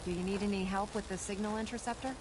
Do you need any help with the signal interceptor?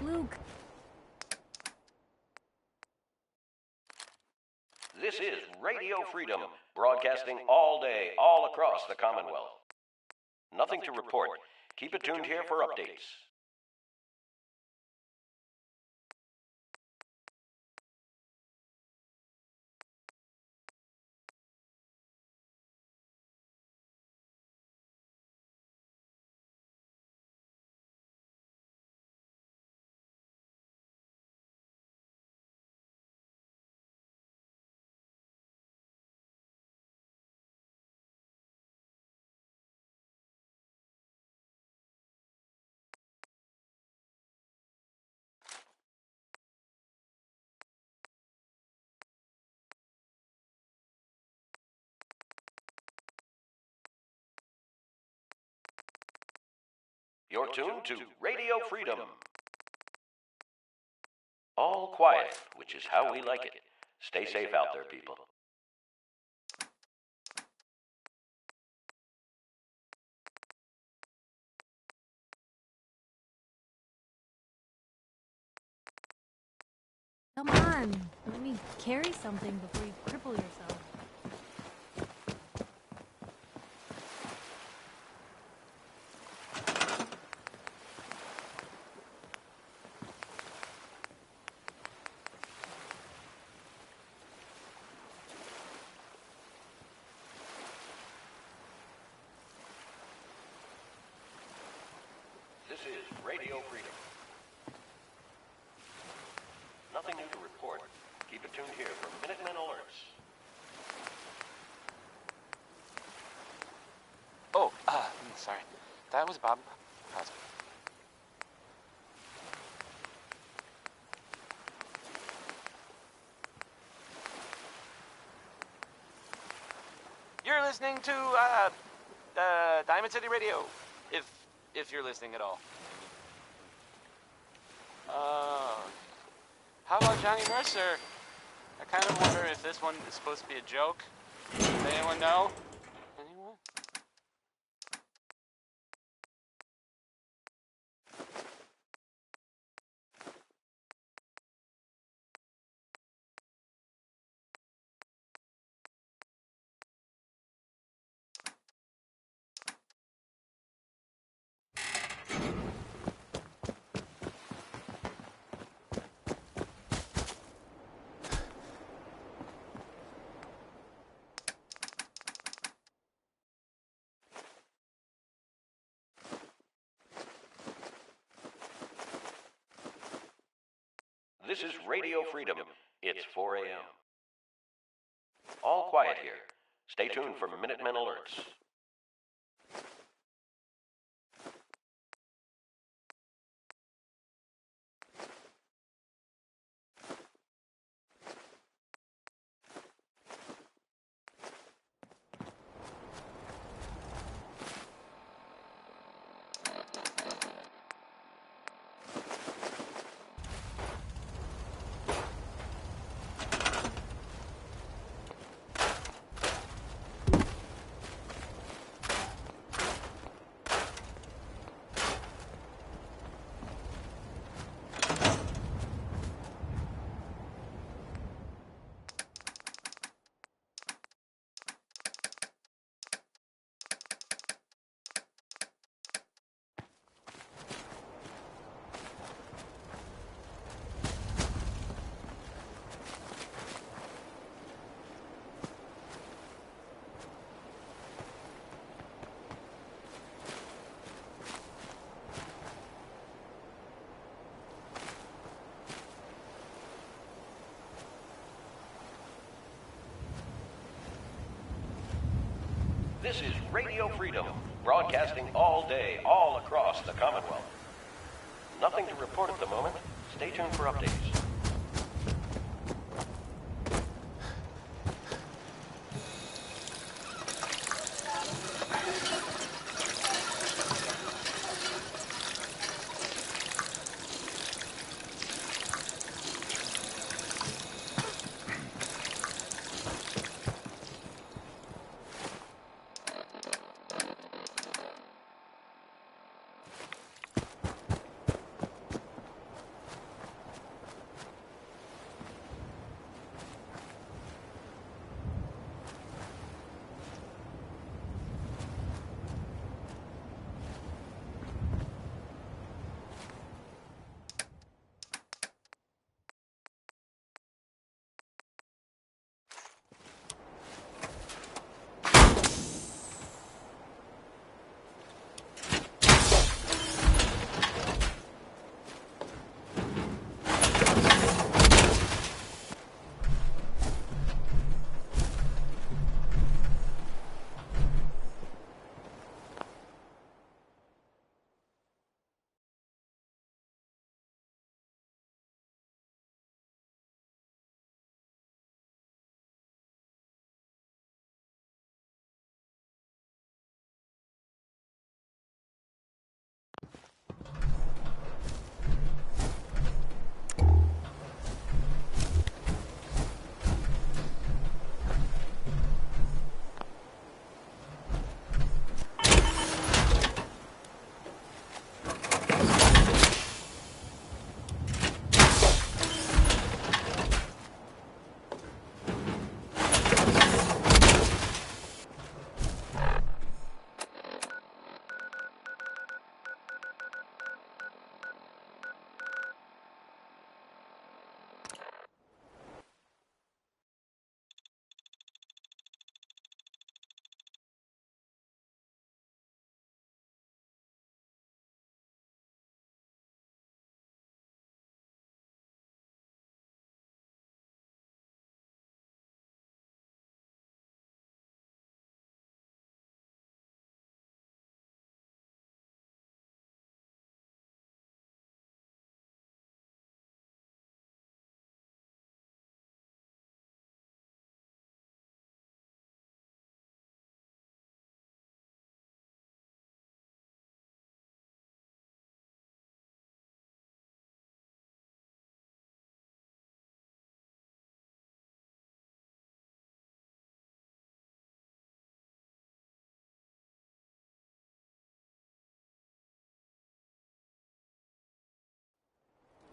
Luke. This is Radio Freedom, broadcasting all day, all across the Commonwealth. Nothing to report. Keep it tuned here for updates. You're tuned to Radio Freedom. All quiet, which is how we like it. Stay safe out there, people. Come on, let me carry something before you cripple yourself. This is Radio Freedom. Nothing new to report. Keep it tuned here for Minutemen alerts. Oh, sorry. That was Bob. Cosby. You're listening to, Diamond City Radio. If you're listening at all. How about Johnny Mercer? I kind of wonder if this one is supposed to be a joke. Does anyone know? Anyone? This is Radio Freedom. It's 4 a.m. All quiet here. Stay tuned for Minutemen alerts. This is Radio Freedom, broadcasting all day, all across the Commonwealth. Nothing to report at the moment. Stay tuned for updates.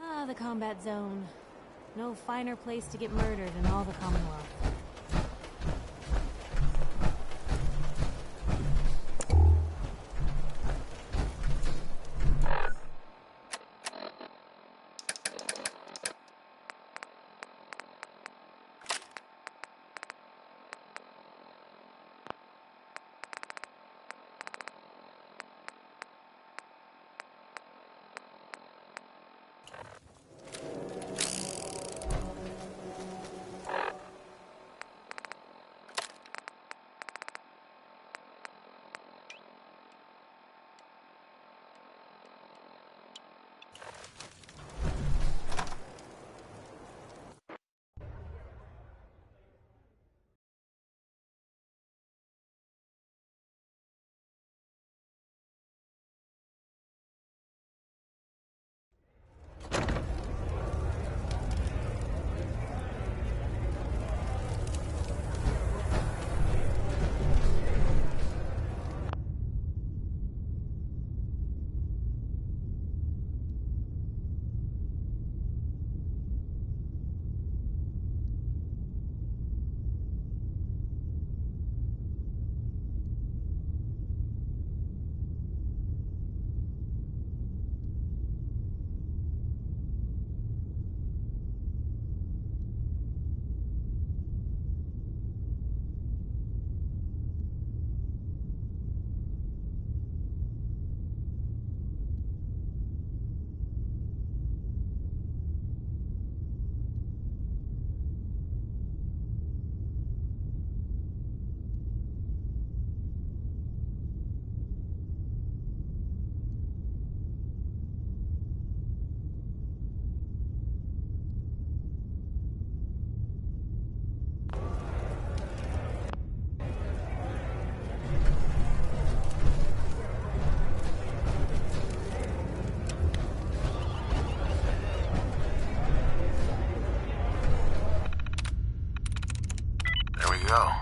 Ah, the combat zone. No finer place to get murdered in all the Commonwealth. go.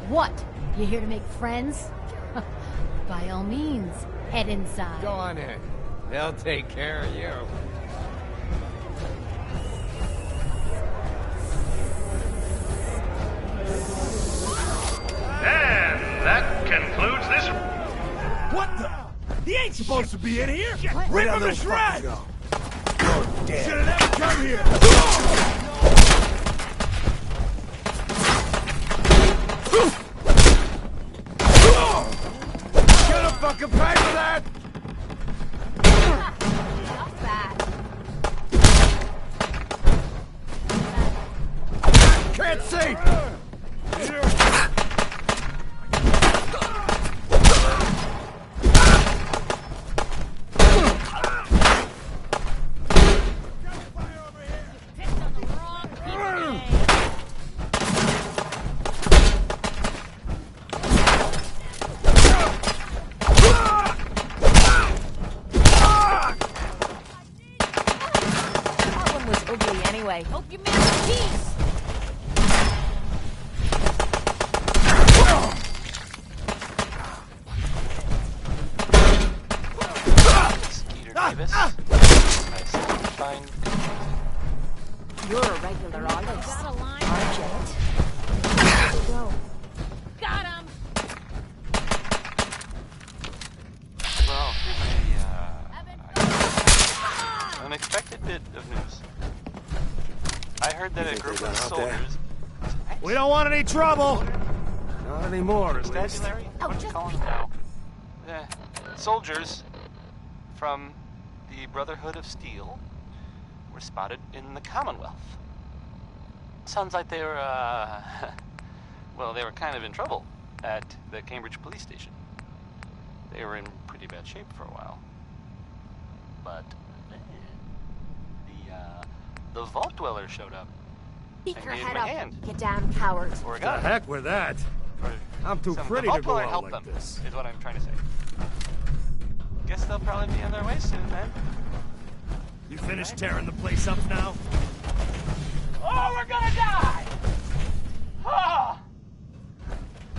What? You here to make friends? By all means, head inside. Go on in. They'll take care of you. And that concludes this. What the? He ain't supposed to be in here! Where'd Rip that him to little fucker shreds! go? You're dead. Should've never come here! Gonna fucking pay for that! Not bad. Can't see! Picked on the wrong people today. That one was ugly anyway. Hope you made peace. Skeeter Davis. Nice and fine. You're a regular Olive. Got a line. Argent. Go. Got him. Well, here's a unexpected bit of news. I heard that a think group they of got out there? soldiers. We don't want any trouble! Not anymore, at least. Constabulary? What do you call them now? Soldiers from the Brotherhood of Steel were spotted in the Commonwealth. Sounds like they were, well, they were kind of in trouble at the Cambridge police station. They were in pretty bad shape for a while. But then, the Vault Dweller showed up. Keep And your gave head him a up, hand. you damn coward. Or a The gun. heck with that. Or I'm too some- pretty the to Vault go Dweller out helped like them, this. is what I'm trying to say. Guess they'll probably be on their way soon, then. You finished tearing the place up now? Oh, we're gonna die! Oh!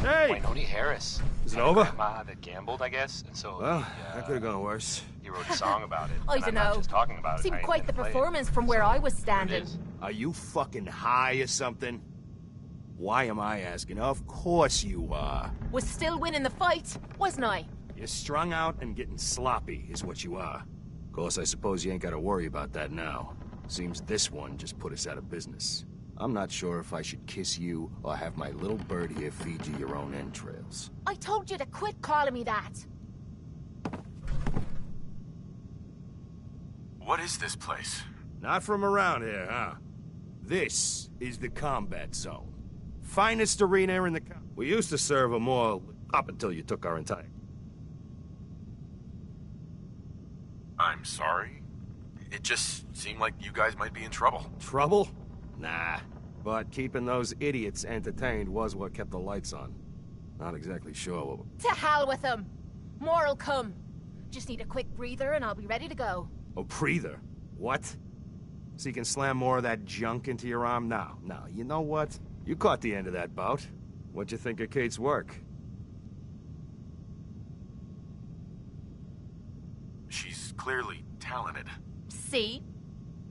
Hey! Wainoni Harris. Is it Had a over? grandma that gambled, I guess, and so Well, he, that could have gone worse. he wrote a song about it. I and I'm not dunno. just talking about it. Seemed I quite the intend to play it. performance from where I was Here it standing. is. Are you fucking high or something? Why am I asking? Of course you are. Was still winning the fight, wasn't I? You're strung out and getting sloppy, is what you are. Of course, I suppose you ain't gotta worry about that now. Seems this one just put us out of business. I'm not sure if I should kiss you or have my little bird here feed you your own entrails. I told you to quit calling me that. What is this place? Not from around here, huh? This is the combat zone. Finest arena in the... We used to serve a more... up until you took our entire... I'm sorry. It just seemed like you guys might be in trouble. Trouble? Nah. But keeping those idiots entertained was what kept the lights on. Not exactly sure what... To hell with them. More'll come. Just need a quick breather and I'll be ready to go. Oh, breather? What? So you can slam more of that junk into your arm now? Now, you know what? You caught the end of that bout. What'd you think of Kate's work? She's clearly talented. See?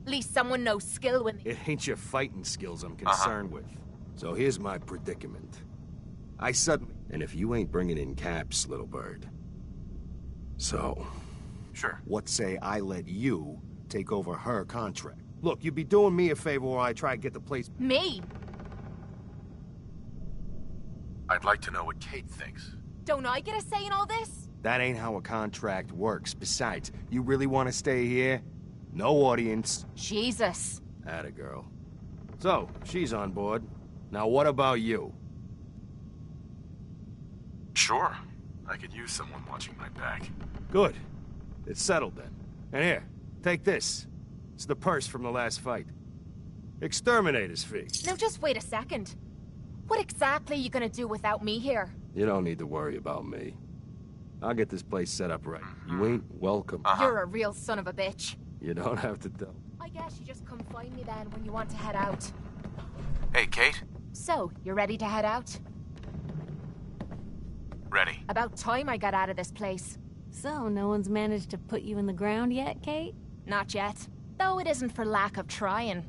At least someone knows skill when they... It ain't your fighting skills I'm concerned with. So here's my predicament. I suddenly... And if you ain't bringing in caps, little bird. So, Sure. what say I let you take over her contract? Look, you'd be doing me a favor while I try to get the place... Me? I'd like to know what Kate thinks. Don't I get a say in all this? That ain't how a contract works. Besides, you really want to stay here? No audience. Jesus. Atta girl. So, she's on board. Now what about you? Sure. I could use someone watching my back. Good. It's settled then. And here, take this. It's the purse from the last fight. Exterminator's fee. Now just wait a second. What exactly are you gonna do without me here? You don't need to worry about me. I'll get this place set up right. You ain't welcome. You're a real son of a bitch. You don't have to tell. I guess you just come find me then when you want to head out. Hey, Kate? So, you're ready to head out? Ready. About time I got out of this place. So, no one's managed to put you in the ground yet, Kate? Not yet. Though it isn't for lack of trying.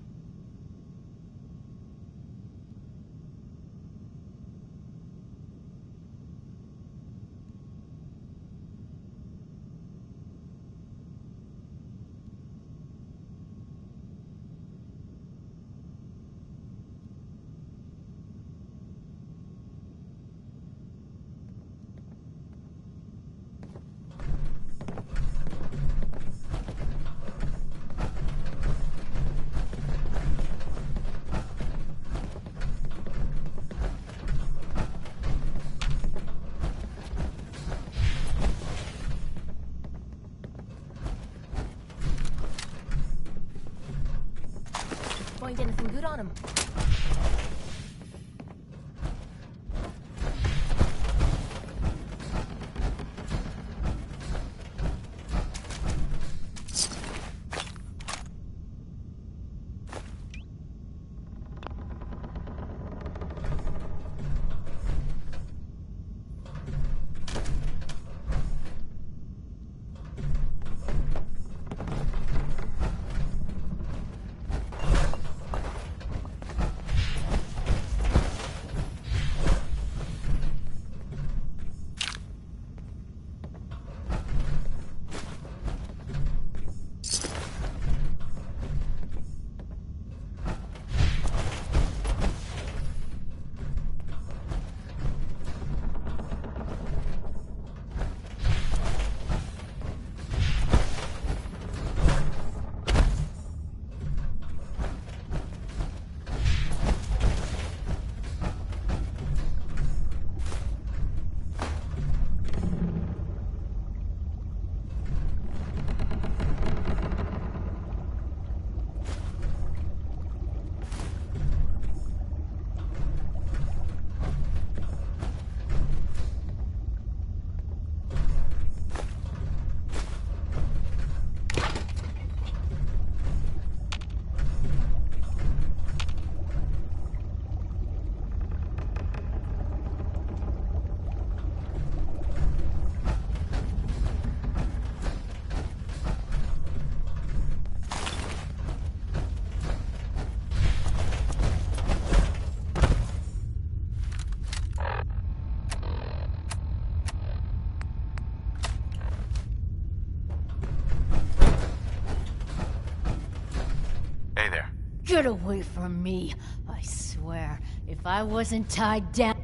Find anything good on him? Get away from me. I swear, if I wasn't tied down...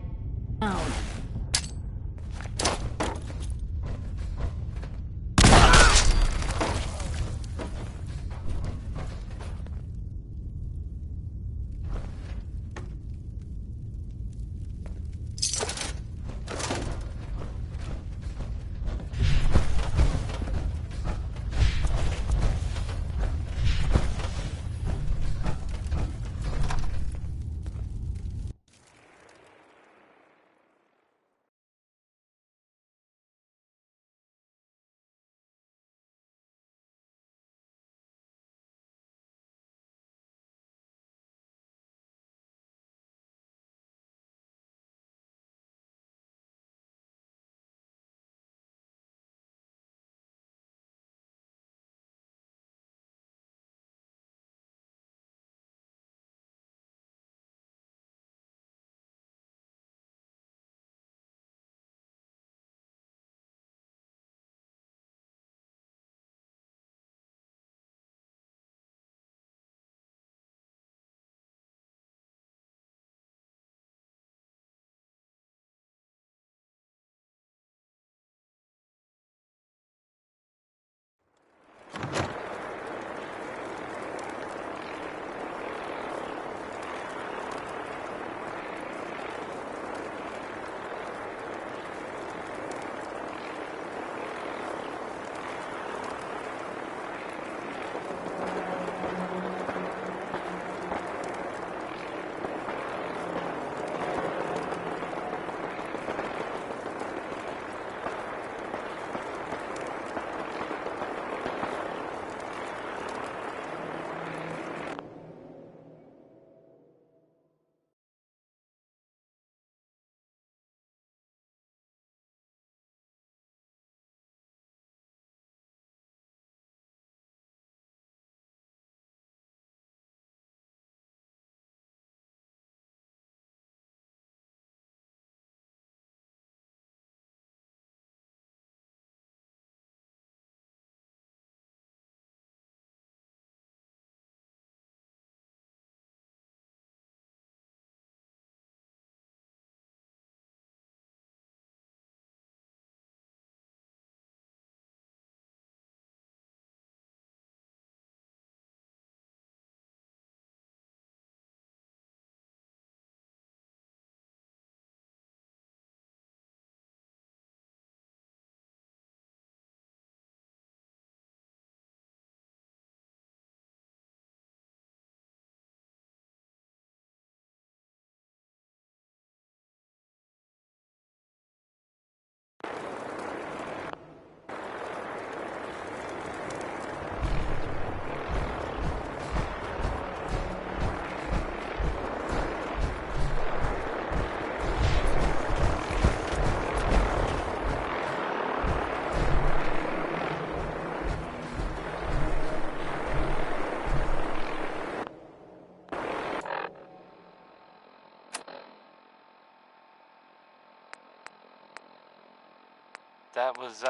That was,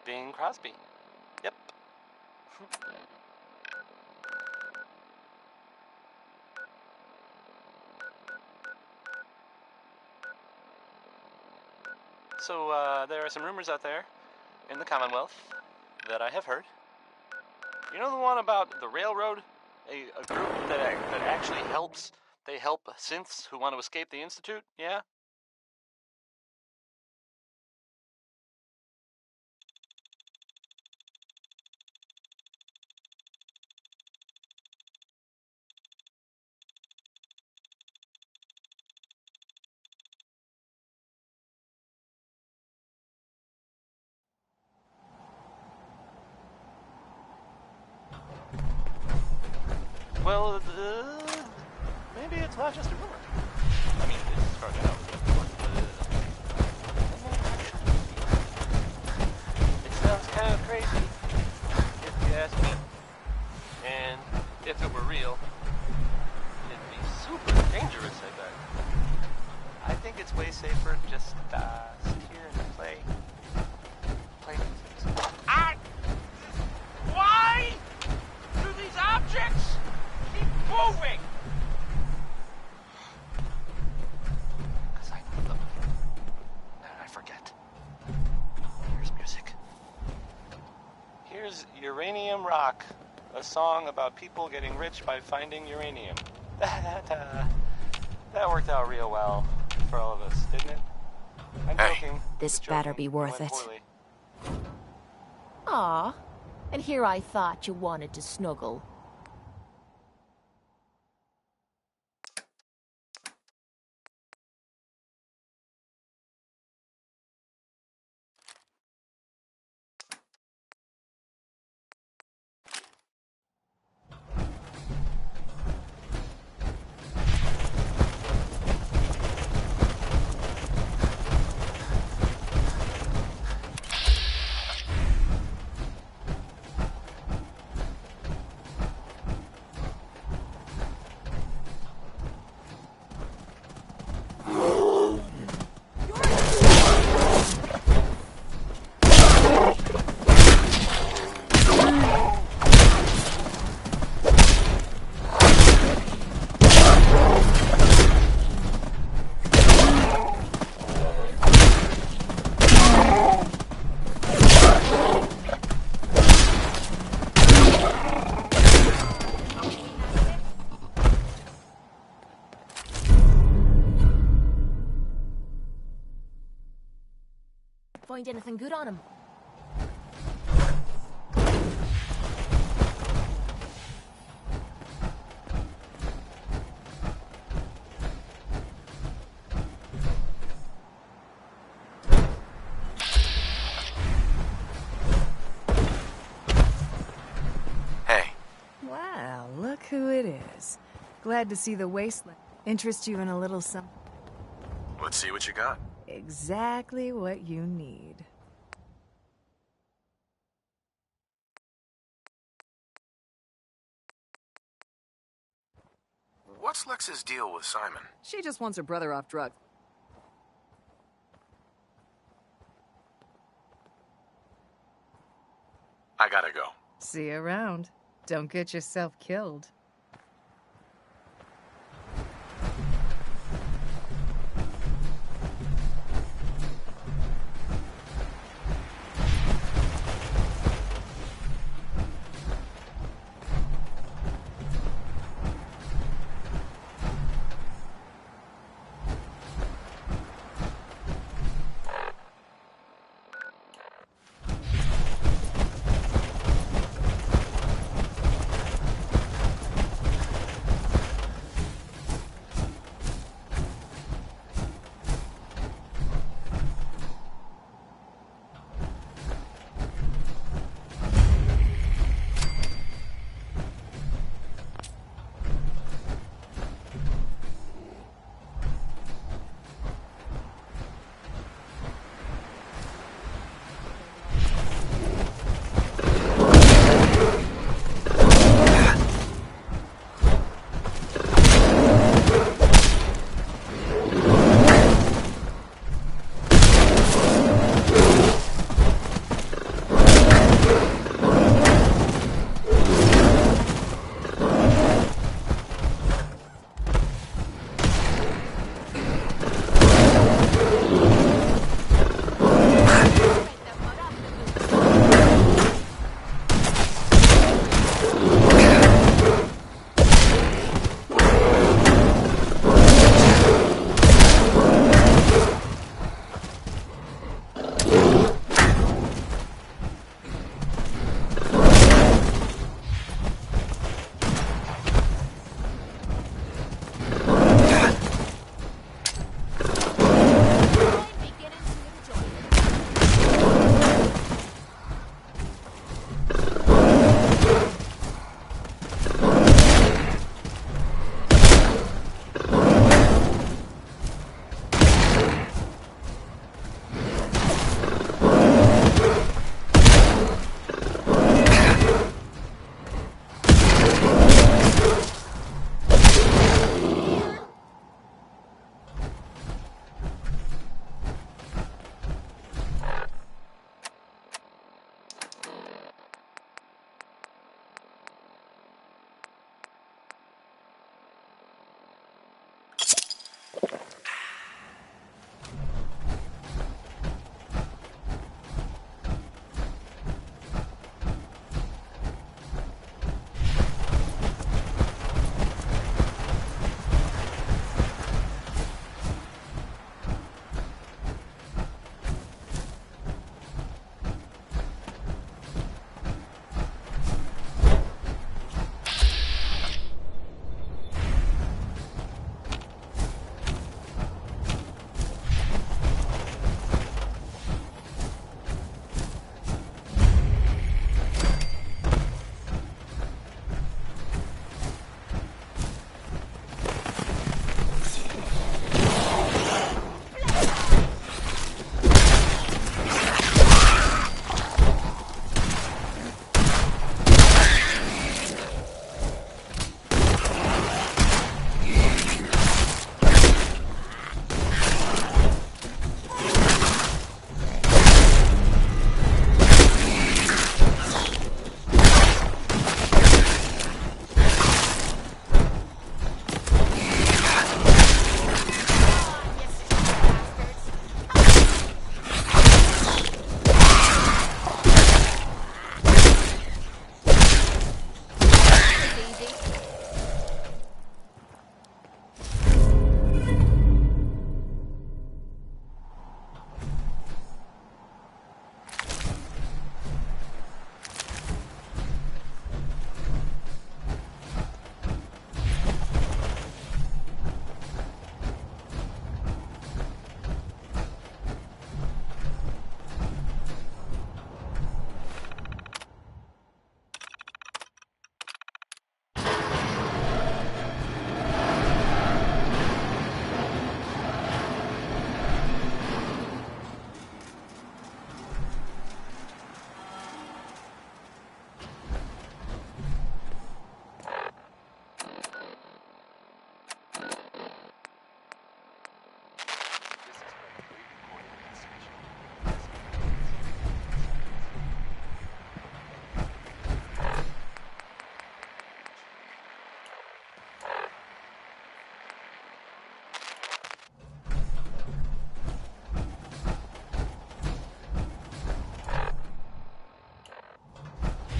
Bing Crosby. Yep. So, there are some rumors out there in the Commonwealth that I have heard. You know the one about the railroad? A group that actually helps. They help synths who want to escape the Institute, yeah? Well, maybe it's not just a rumor. I mean, it started out. It sounds kind of crazy, if you ask me. And if it were real, it'd be super dangerous, I bet. I think it's way safer to just sit here and play music. Why do these objects keep moving? Because I know them. And I forget. Here's music. Here's Uranium Rock, a song about people getting rich by finding uranium. That worked out real well for all of us, didn't it? I'm joking. This better be worth it. Poorly. Aw, and here I thought you wanted to snuggle. Find anything good on him? Hey. Wow, look who it is. Glad to see the wasteland interest you in a little something. Let's see what you got. Exactly what you need. What's Lex's deal with Simon? She just wants her brother off drugs. I gotta go. See you around. Don't get yourself killed.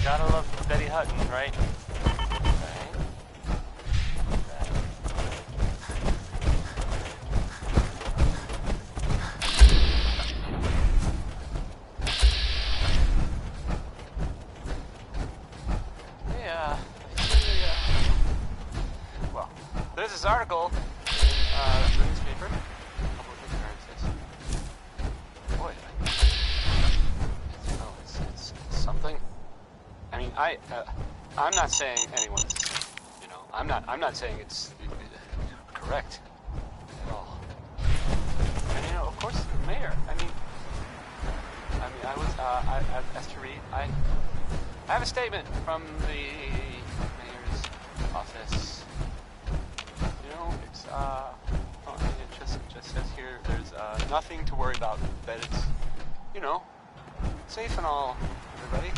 Gotta love Betty Hutton, right? Well, there's this article in the newspaper. A couple of things are boy, it's something. I mean, I'm not saying anyone's, I'm not saying it's correct at all. And of course, the mayor. I as to read, I have a statement from the mayor's office. It's it just says here there's nothing to worry about. That it's safe and all, everybody.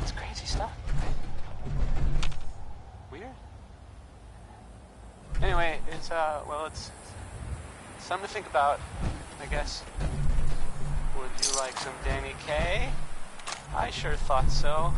It's crazy stuff, right? Weird. Anyway, it's something to think about, I guess. Would you like some Danny Kaye? I sure thought so.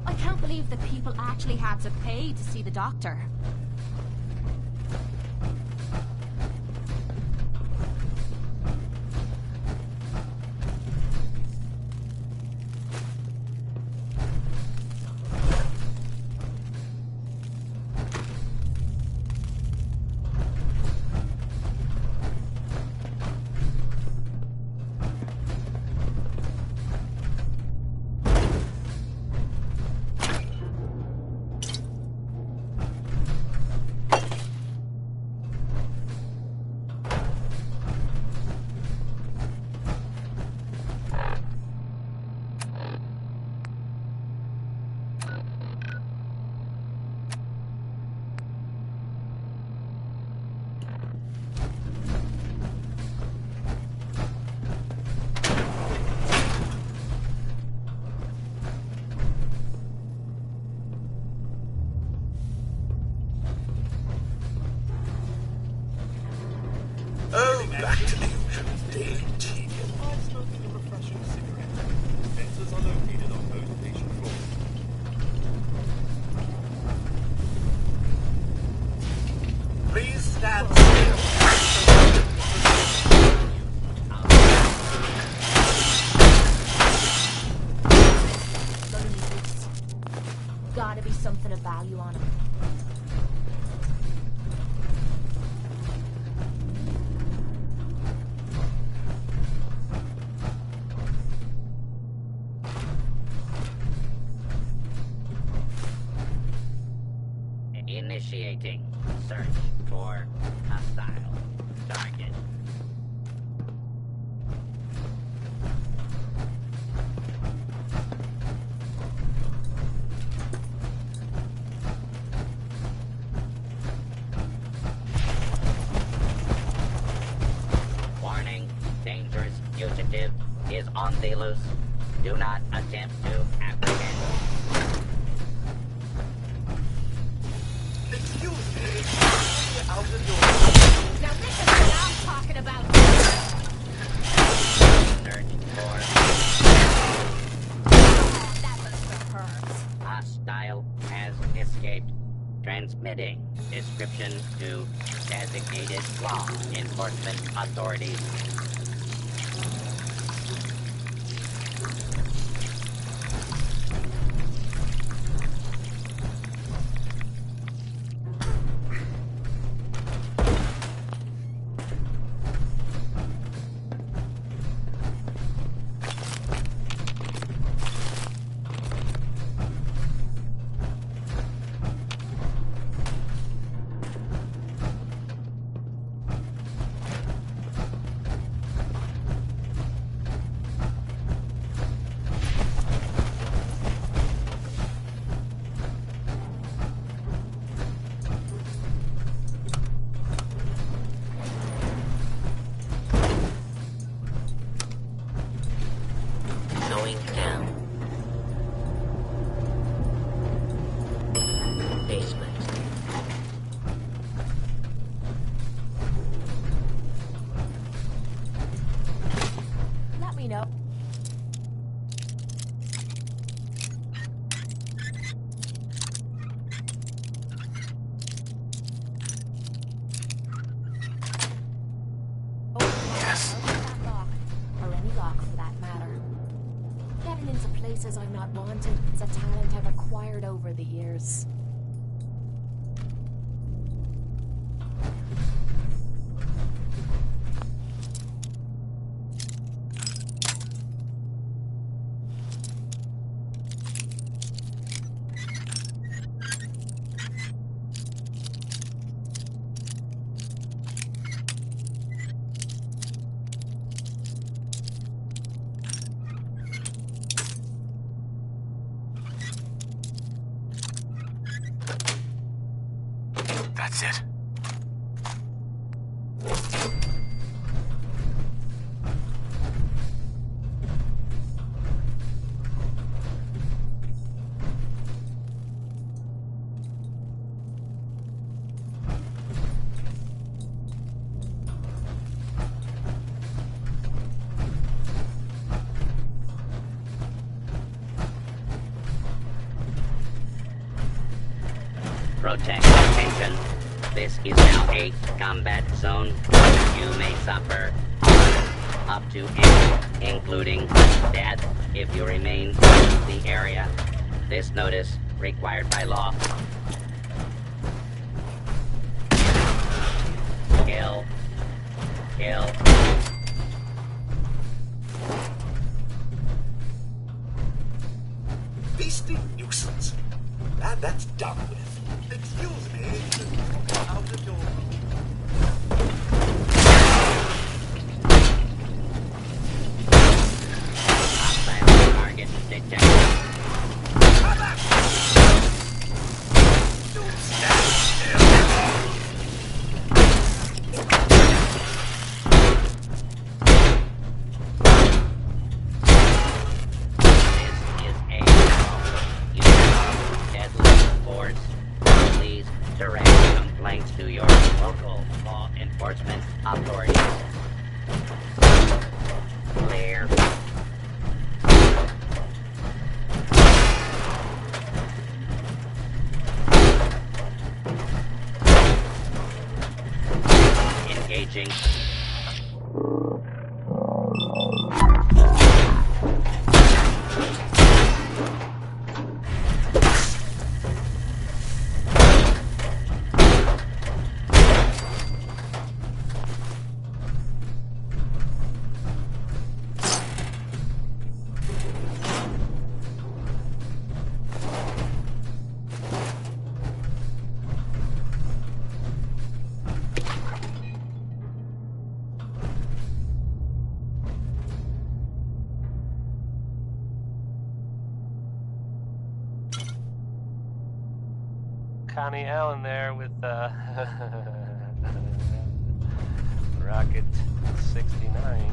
I can't believe that people actually had to pay to see the doctor. Back to the usual daily tedium. I'm smoking a refreshing cigarette. Fences are located on most patient floors. Please stand still. Gotta be something of value on it. Initiating search for hostile target. Warning, dangerous fugitive is on the loose. Do not attempt to apprehend. Excuse me. Out the door. Now this is what I'm talking about. Search for. That was Transmitting. Description to designated law enforcement authorities. Going down. Basement. Let me know. Yes. That lock, or any lock for that matter. Getting into places I'm not wanted is a talent I've acquired over the years. That's it. Protect attention. This is now a combat zone. You may suffer up to and including death if you remain in the area. This notice required by law. Kill. Kill. Beastly nuisance. Glad that's done with. Excuse me. Out the door. Hostile target detected. Don't stand still. This is a deadly force. Please direct complaints to your local law enforcement authorities. Clear. Engaging. Connie Allen there with Rocket 69.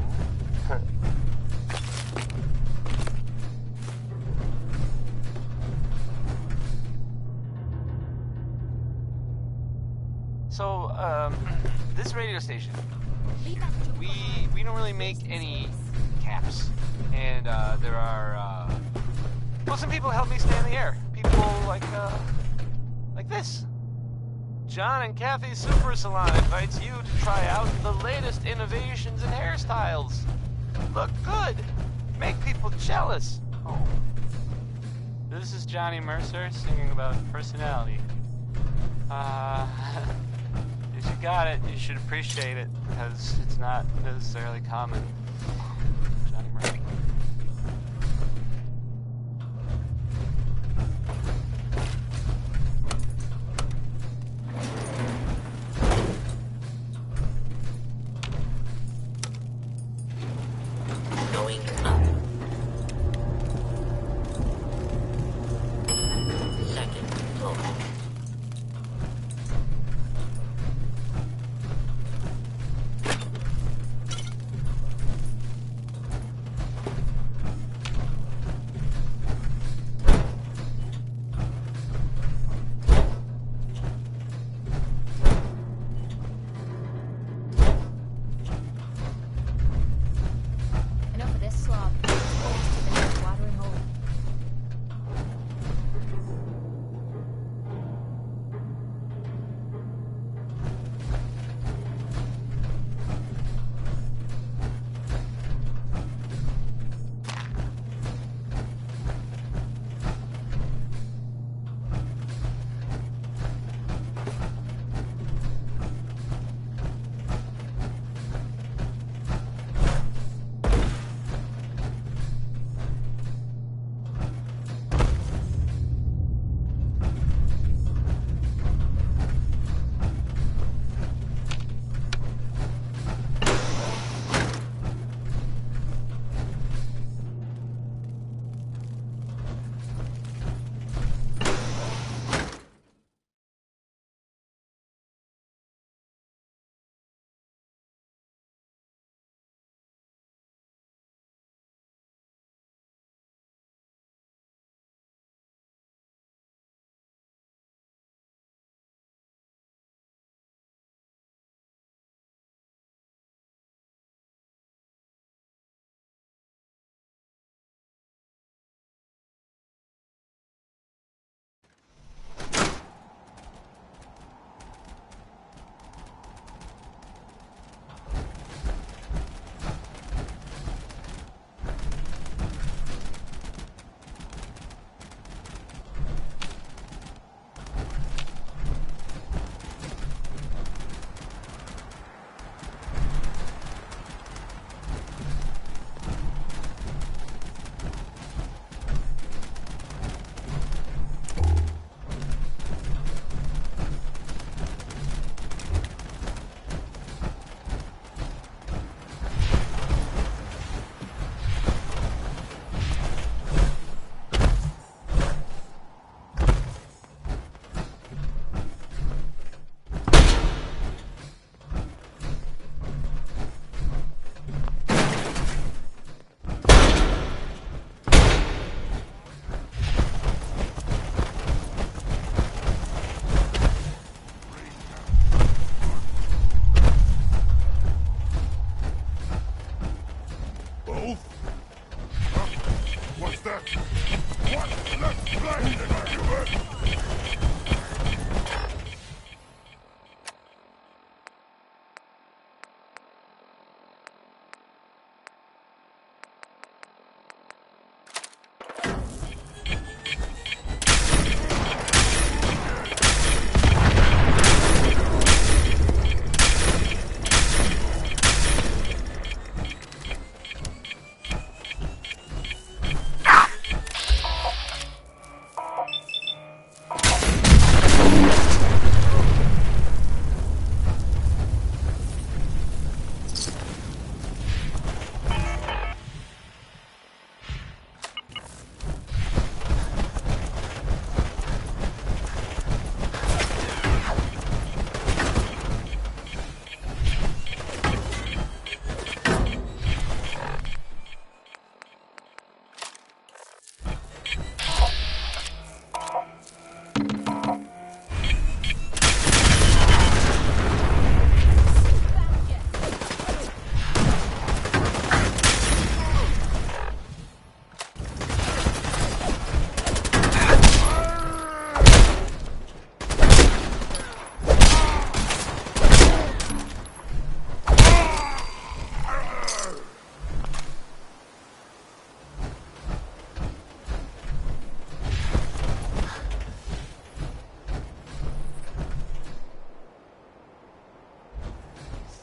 So, this radio station, we don't really make any caps, and there are well, some people help me stay in the air. People like this. John and Kathy's Super Salon invites you to try out the latest innovations in hairstyles. Look good. Make people jealous. Oh. This is Johnny Mercer singing about personality. If you got it, you should appreciate it, because it's not necessarily common. Johnny Mercer. Going up. Second floor.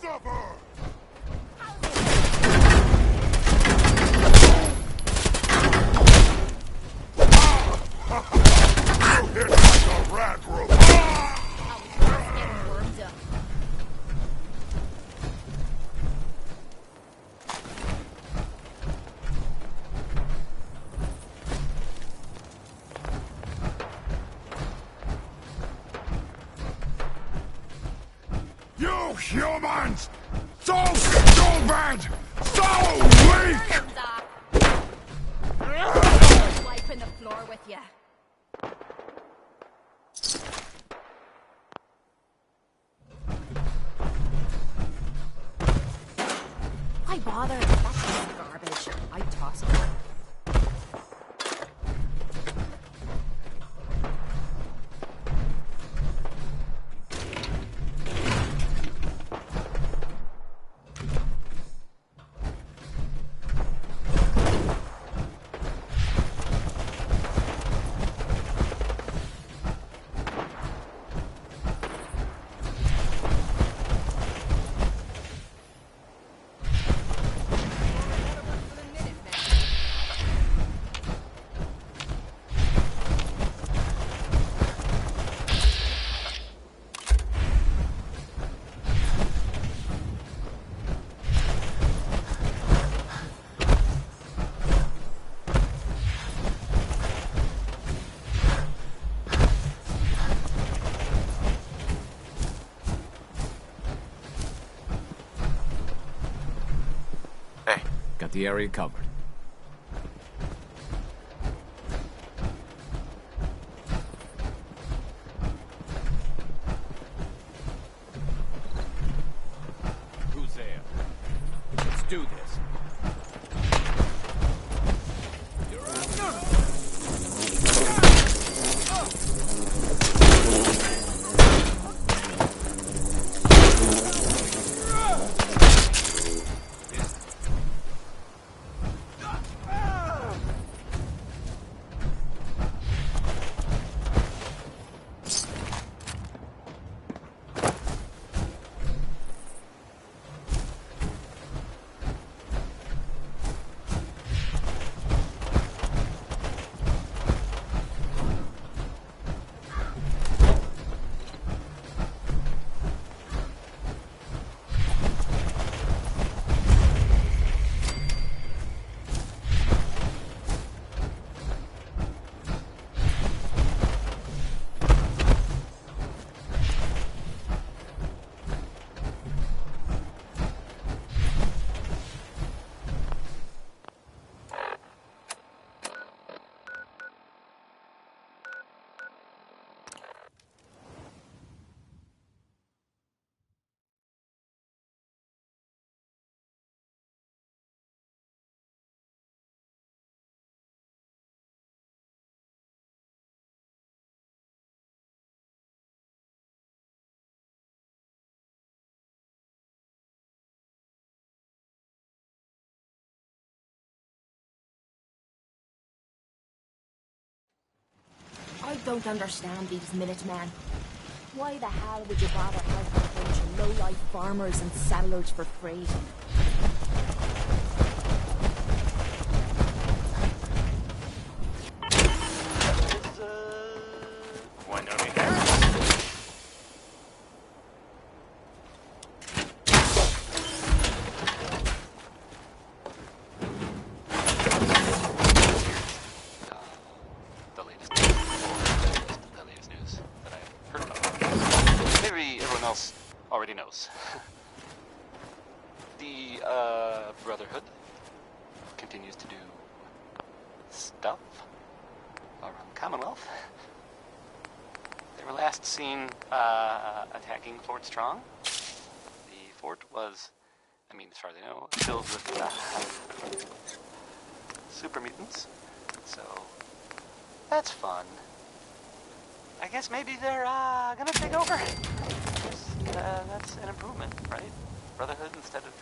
suffer! You hit like a rat rope! Getting warmed up. You humans! So stupid! So weak! Wiping the floor with you. Why bother? That's just garbage. I toss it. Got the area covered. Who's there? Let's do this. I don't understand these Minutemen. Why the hell would you bother helping a bunch of low-life farmers and settlers for free? Already knows. The Brotherhood continues to do stuff around the Commonwealth. They were last seen attacking Fort Strong. The fort was, I mean, as far as I know, filled with super mutants. So that's fun. I guess maybe they're gonna take over. That's an improvement, right? Brotherhood instead of,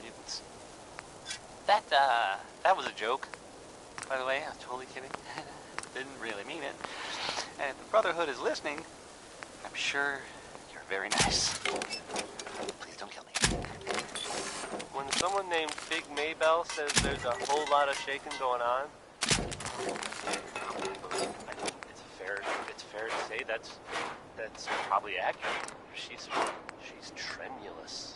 mutants. That was a joke, by the way. I was totally kidding. Didn't really mean it. And if the Brotherhood is listening, I'm sure you're very nice. Maybell says there's a whole lot of shaking going on. I think it's fair to say that's probably accurate. She's tremulous.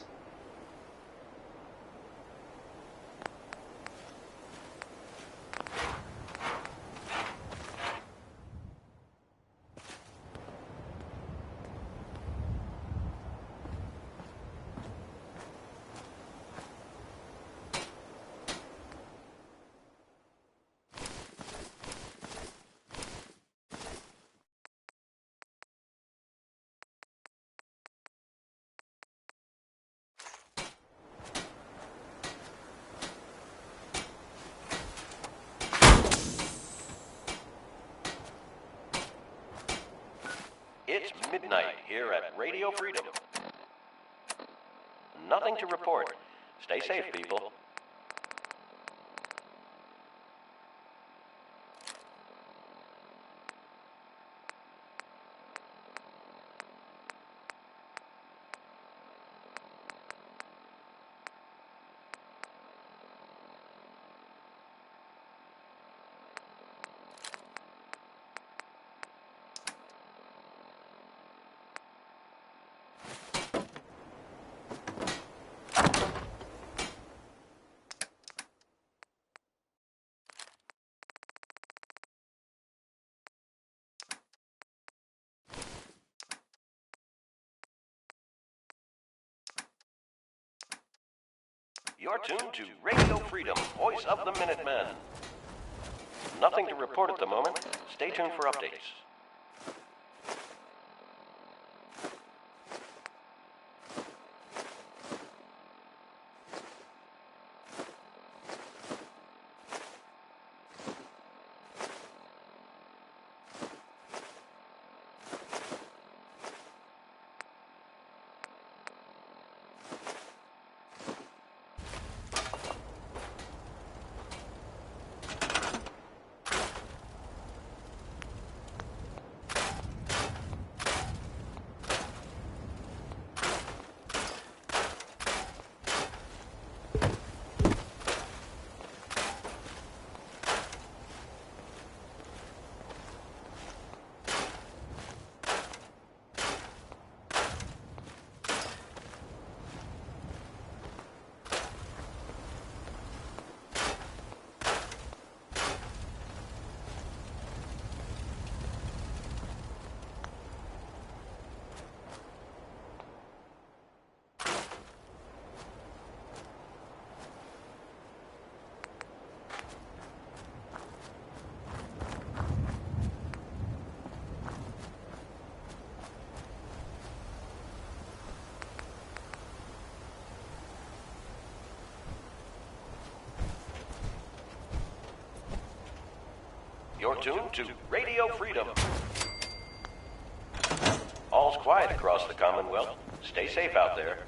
It's midnight here at Radio Freedom. Nothing to report. Stay safe, people. You're tuned to Radio Freedom, voice of the Minutemen. Nothing to report at the moment. Stay tuned for updates. You're tuned to Radio Freedom. All's quiet across the Commonwealth. Stay safe out there.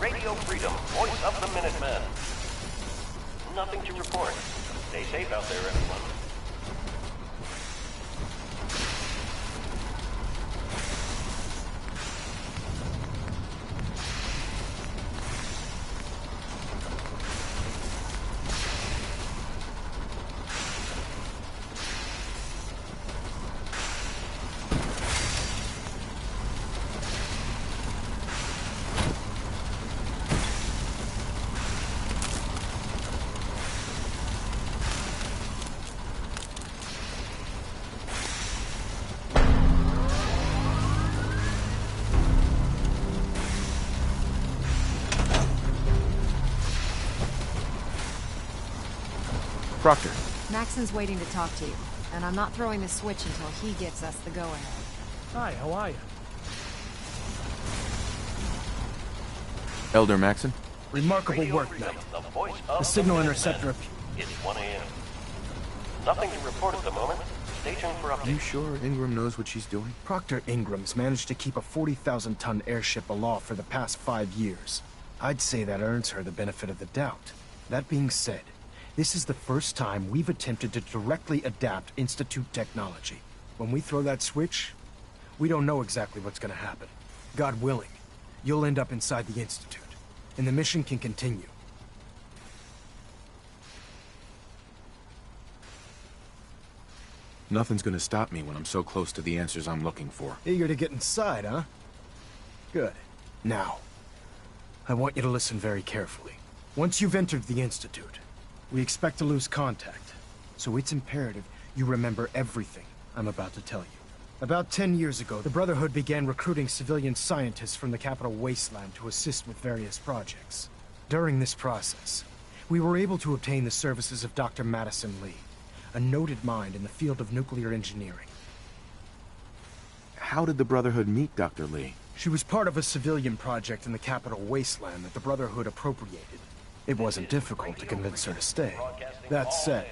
Radio Freedom, voice of the Minutemen. Nothing to report. Stay safe out there, everyone. Proctor. Maxon's waiting to talk to you, and I'm not throwing the switch until he gives us the go-ahead. Hi, how are you? Elder Maxon? Remarkable Radio work, Freedom, Knight. the voice of The signal Minutemen. interceptor... It's 1 a.m. Nothing to report at the moment. Stay tuned for updates. You sure Ingram knows what she's doing? Proctor Ingram's managed to keep a 40,000-ton airship aloft for the past 5 years. I'd say that earns her the benefit of the doubt. That being said, this is the first time we've attempted to directly adapt Institute technology. When we throw that switch, we don't know exactly what's gonna happen. God willing, you'll end up inside the Institute, and the mission can continue. Nothing's gonna stop me when I'm so close to the answers I'm looking for. Eager to get inside, huh? Good. Now, I want you to listen very carefully. Once you've entered the Institute, we expect to lose contact, so it's imperative you remember everything I'm about to tell you. About 10 years ago, the Brotherhood began recruiting civilian scientists from the capital wasteland to assist with various projects. During this process, we were able to obtain the services of Dr. Madison Lee, a noted mind in the field of nuclear engineering. How did the Brotherhood meet Dr. Lee? She was part of a civilian project in the capital wasteland that the Brotherhood appropriated. It wasn't difficult to convince her to stay. That said,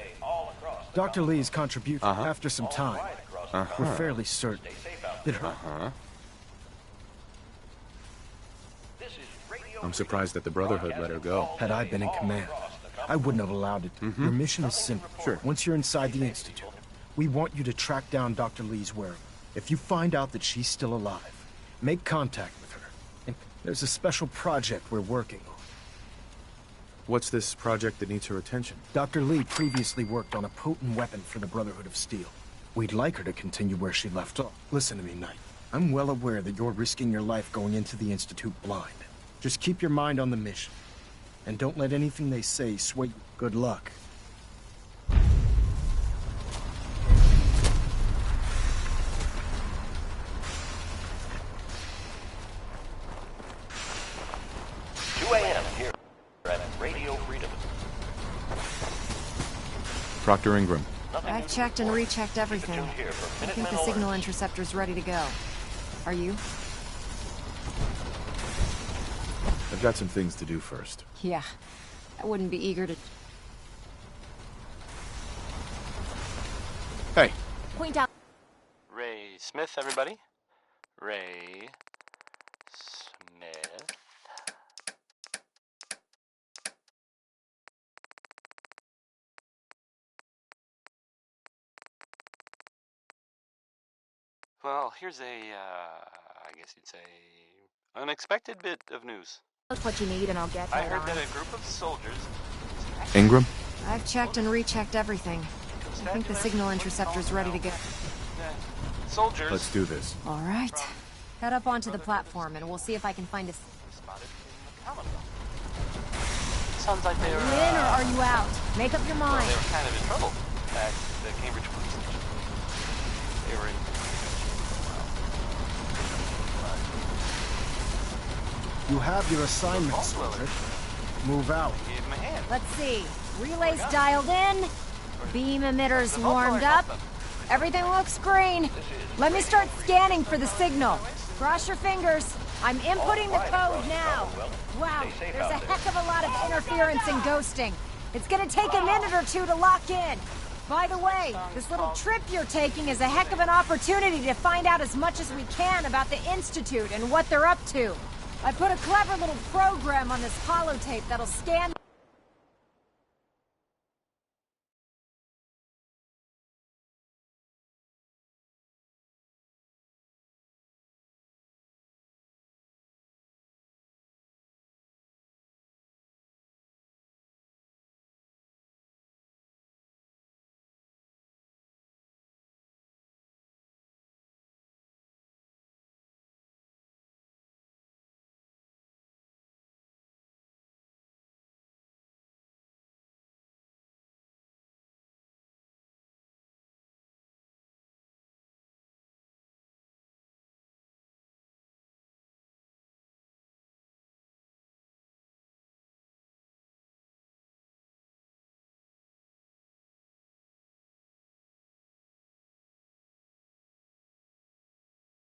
Dr. Lee's contribution, after some time, we're fairly certain that her... I'm surprised that the Brotherhood let her go. Had I been in command, I wouldn't have allowed it. Your mission is simple. Sure. Once you're inside the Institute, we want you to track down Dr. Lee's whereabouts. If you find out that she's still alive, make contact with her. And there's a special project we're working on. What's this project that needs her attention? Dr. Lee previously worked on a potent weapon for the Brotherhood of Steel. We'd like her to continue where she left off. Listen to me, Knight. I'm well aware that you're risking your life going into the Institute blind. Just keep your mind on the mission. And don't let anything they say sway you. Good luck. Here at Radio Freedom. Proctor Ingram. I've checked and rechecked everything. I think the signal interceptor's ready to go. Are you? I've got some things to do first. Yeah. I wouldn't be eager to... Hey. Point out... Ray Smith, everybody. Ray Smith. Well, here's a, I guess you'd say, unexpected bit of news. Look what you need and I'll get I that heard on. that a group of soldiers... Ingram? I've checked and rechecked everything. I think the signal interceptor's ready to go. Soldiers... Let's do this. All right. Head up onto the platform and we'll see if I can find a... Spotted in the Commonwealth. Sounds like they were... You in or are you out? Make up your Well, mind. they were kind of in trouble at the Cambridge police station. They were in... You have your assignment, soldier. Move out. Gave him a hand. Let's see. Relays dialed in. Beam emitters warmed up. Everything looks green. Let me start scanning for the signal. Cross your fingers. I'm inputting the code now. Wow, there's a heck of a lot of interference and ghosting. It's gonna take a minute or two to lock in. By the way, this little trip you're taking is a heck of an opportunity to find out as much as we can about the Institute and what they're up to. I put a clever little program on this holotape that'll scan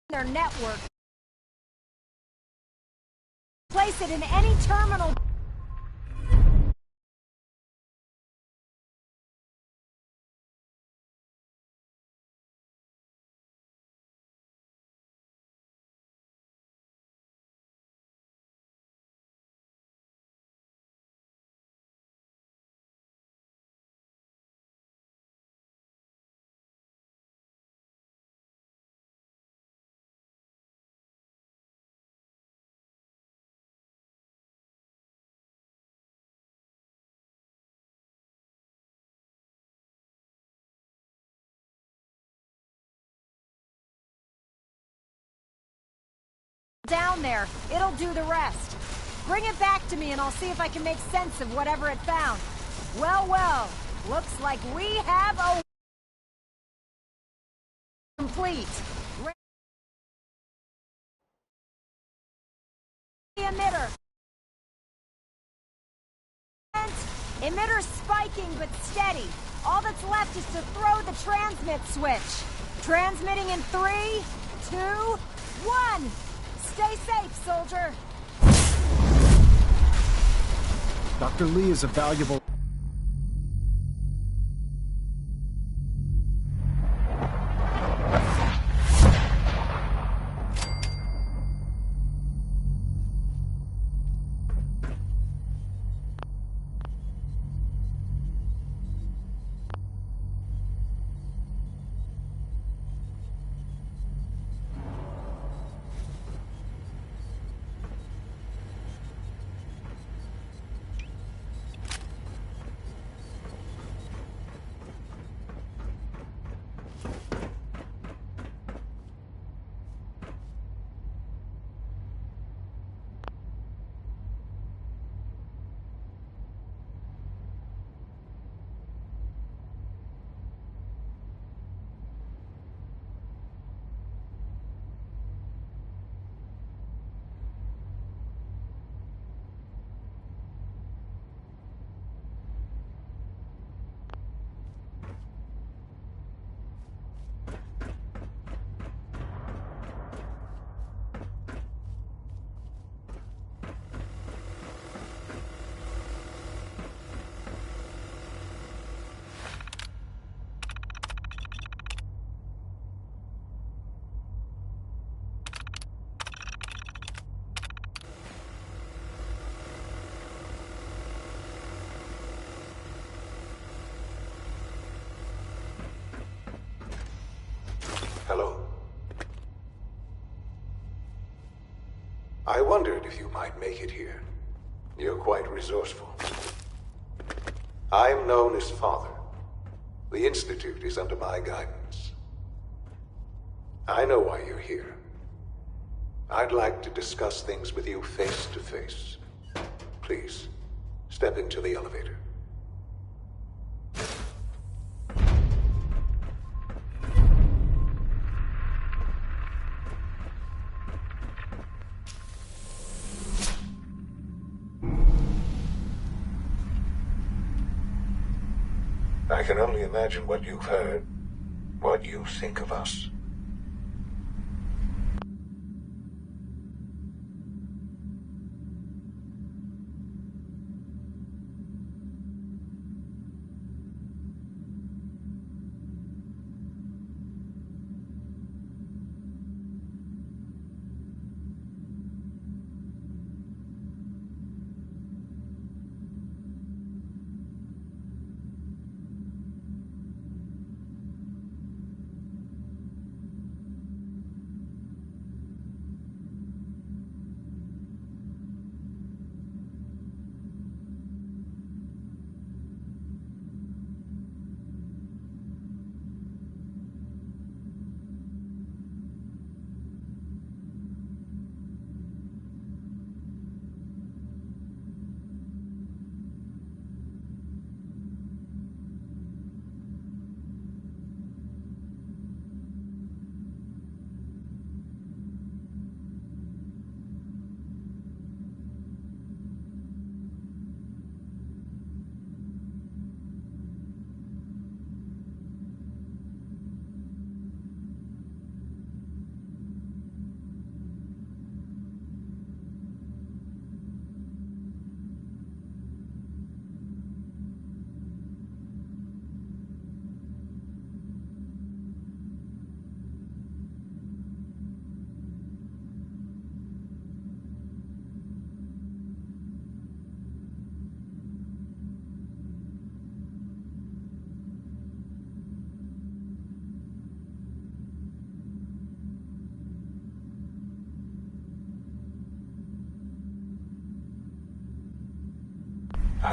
their network. Place it in any terminal. Down there. It'll do the rest. Bring it back to me and I'll see if I can make sense of whatever it found. Well, well. Looks like we have a complete. Emitter. Emitter spiking but steady. All that's left is to throw the transmit switch. Transmitting in 3, 2, 1. Stay safe, soldier. Dr. Lee is a valuable... Hello. I wondered if you might make it here. You're quite resourceful. I'm known as Father. The Institute is under my guidance. I know why you're here. I'd like to discuss things with you face to face. Please, step into the elevator. I can only imagine what you've heard, what you think of us.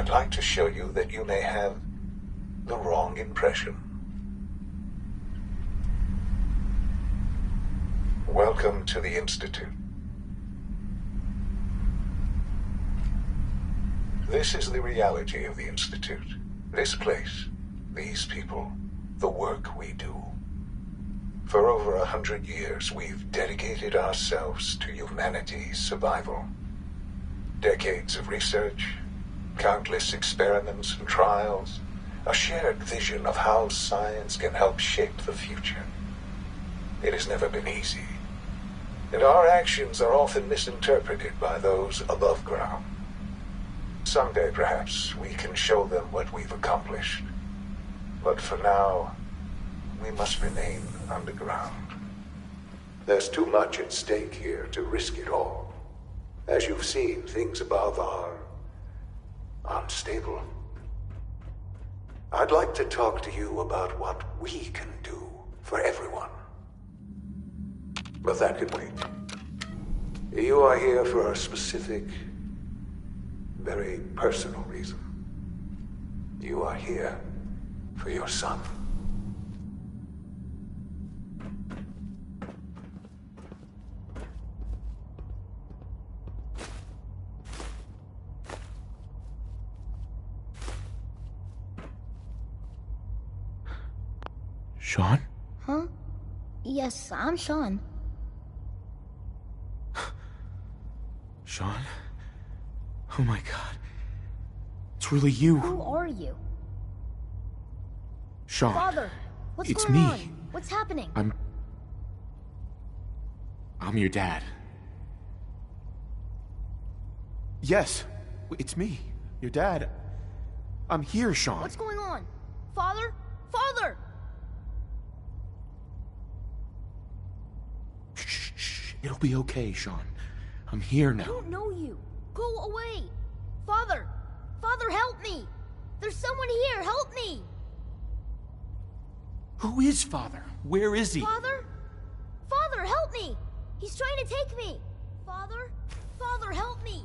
I'd like to show you that you may have the wrong impression. Welcome to the Institute. This is the reality of the Institute. This place, these people, the work we do. For over 100 years, we've dedicated ourselves to humanity's survival. Decades of research, countless experiments and trials, a shared vision of how science can help shape the future. It has never been easy, and our actions are often misinterpreted by those above ground. Someday, perhaps, we can show them what we've accomplished. But for now, we must remain underground. There's too much at stake here to risk it all. As you've seen, things above are unstable. I'd like to talk to you about what we can do for everyone. But that can wait. You are here for a specific, very personal reason. You are here for your son. Sean? Huh? Yes, I'm Sean. Sean? Oh my god. It's really you. Who are you? Sean. Father, what's It's going me. on? What's happening? I'm your dad. Yes, it's me, your dad. I'm here, Sean. What's going on? Father? Father! Shh. It'll be okay, Sean. I'm here now. I don't know you. Go away. Father! Father, help me! There's someone here. Help me! Who is Father? Where is he? Father? Father, help me! He's trying to take me! Father? Father, help me!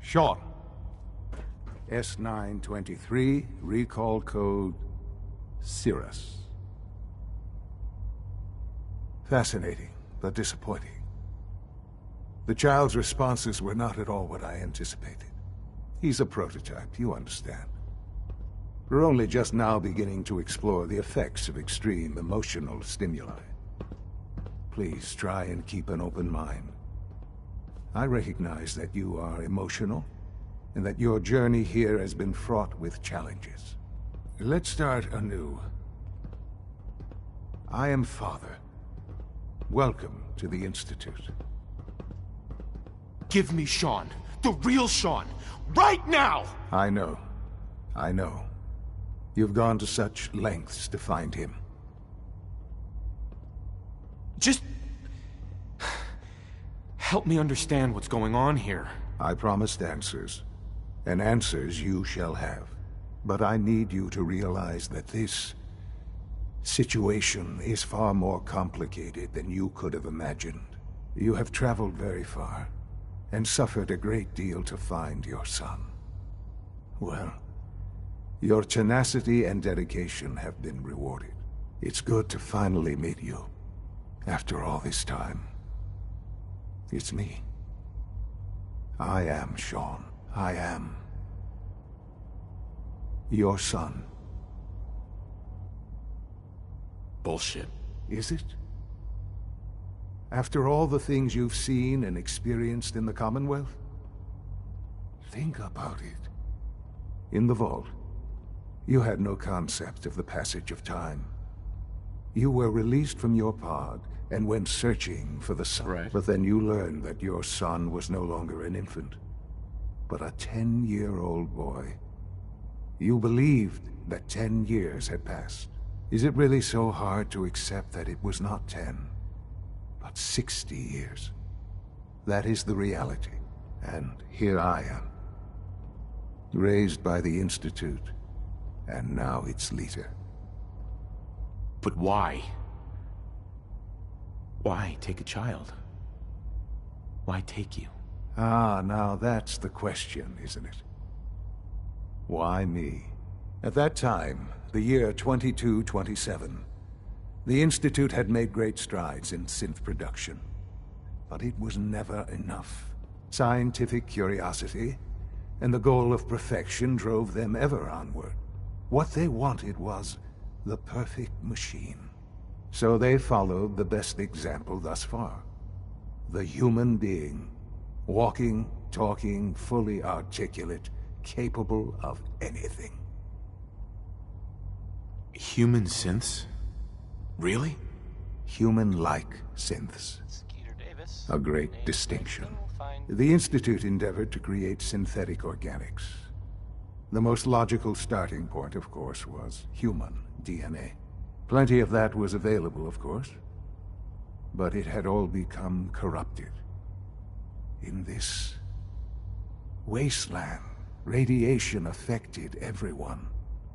Sean. S923, recall code Cirrus. Fascinating, but disappointing. The child's responses were not at all what I anticipated. He's a prototype, you understand. We're only just now beginning to explore the effects of extreme emotional stimuli. Please try and keep an open mind. I recognize that you are emotional, and that your journey here has been fraught with challenges. Let's start anew. I am Father. Welcome to the Institute. Give me Sean. The real Sean. Right now! I know. You've gone to such lengths to find him. Just help me understand what's going on here. I promised answers, and answers you shall have. But I need you to realize that this situation is far more complicated than you could have imagined. You have traveled very far, and suffered a great deal to find your son. Well, your tenacity and dedication have been rewarded. It's good to finally meet you, after all this time. It's me. I am Sean. I am your son. Bullshit. Is it? After all the things you've seen and experienced in the Commonwealth? Think about it. In the vault, you had no concept of the passage of time. You were released from your pod and went searching for the sun. Right. But then you learned that your son was no longer an infant, but a 10-year-old boy. You believed that 10 years had passed. Is it really so hard to accept that it was not 10, but 60 years? That is the reality. And here I am, raised by the Institute, and now its leader. But why? Why take a child? Why take you? Ah, now that's the question, isn't it? Why me? At that time, the year 2227, the Institute had made great strides in synth production. But it was never enough. Scientific curiosity and the goal of perfection drove them ever onward. What they wanted was the perfect machine. So they followed the best example thus far. The human being. Walking, talking, fully articulate, capable of anything. Human synths? Really? Human-like synths. A great distinction. The Institute endeavored to create synthetic organics. The most logical starting point, of course, was human DNA. Plenty of that was available, of course. But it had all become corrupted. In this wasteland, radiation affected everyone.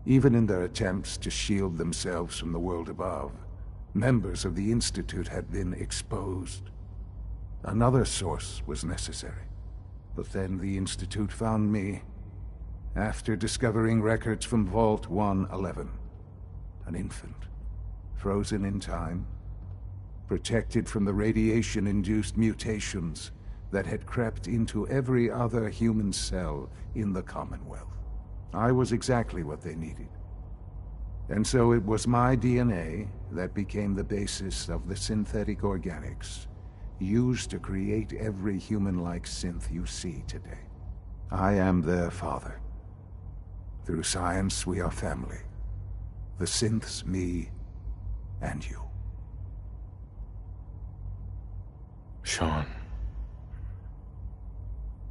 Even in their attempts to shield themselves from the world above, members of the Institute had been exposed. Another source was necessary. But then the Institute found me, after discovering records from Vault 111. An infant, frozen in time, protected from the radiation-induced mutations that had crept into every other human cell in the Commonwealth. I was exactly what they needed. And so it was my DNA that became the basis of the synthetic organics used to create every human-like synth you see today. I am their father. Through science, we are family. The synths, me, and you. Sean.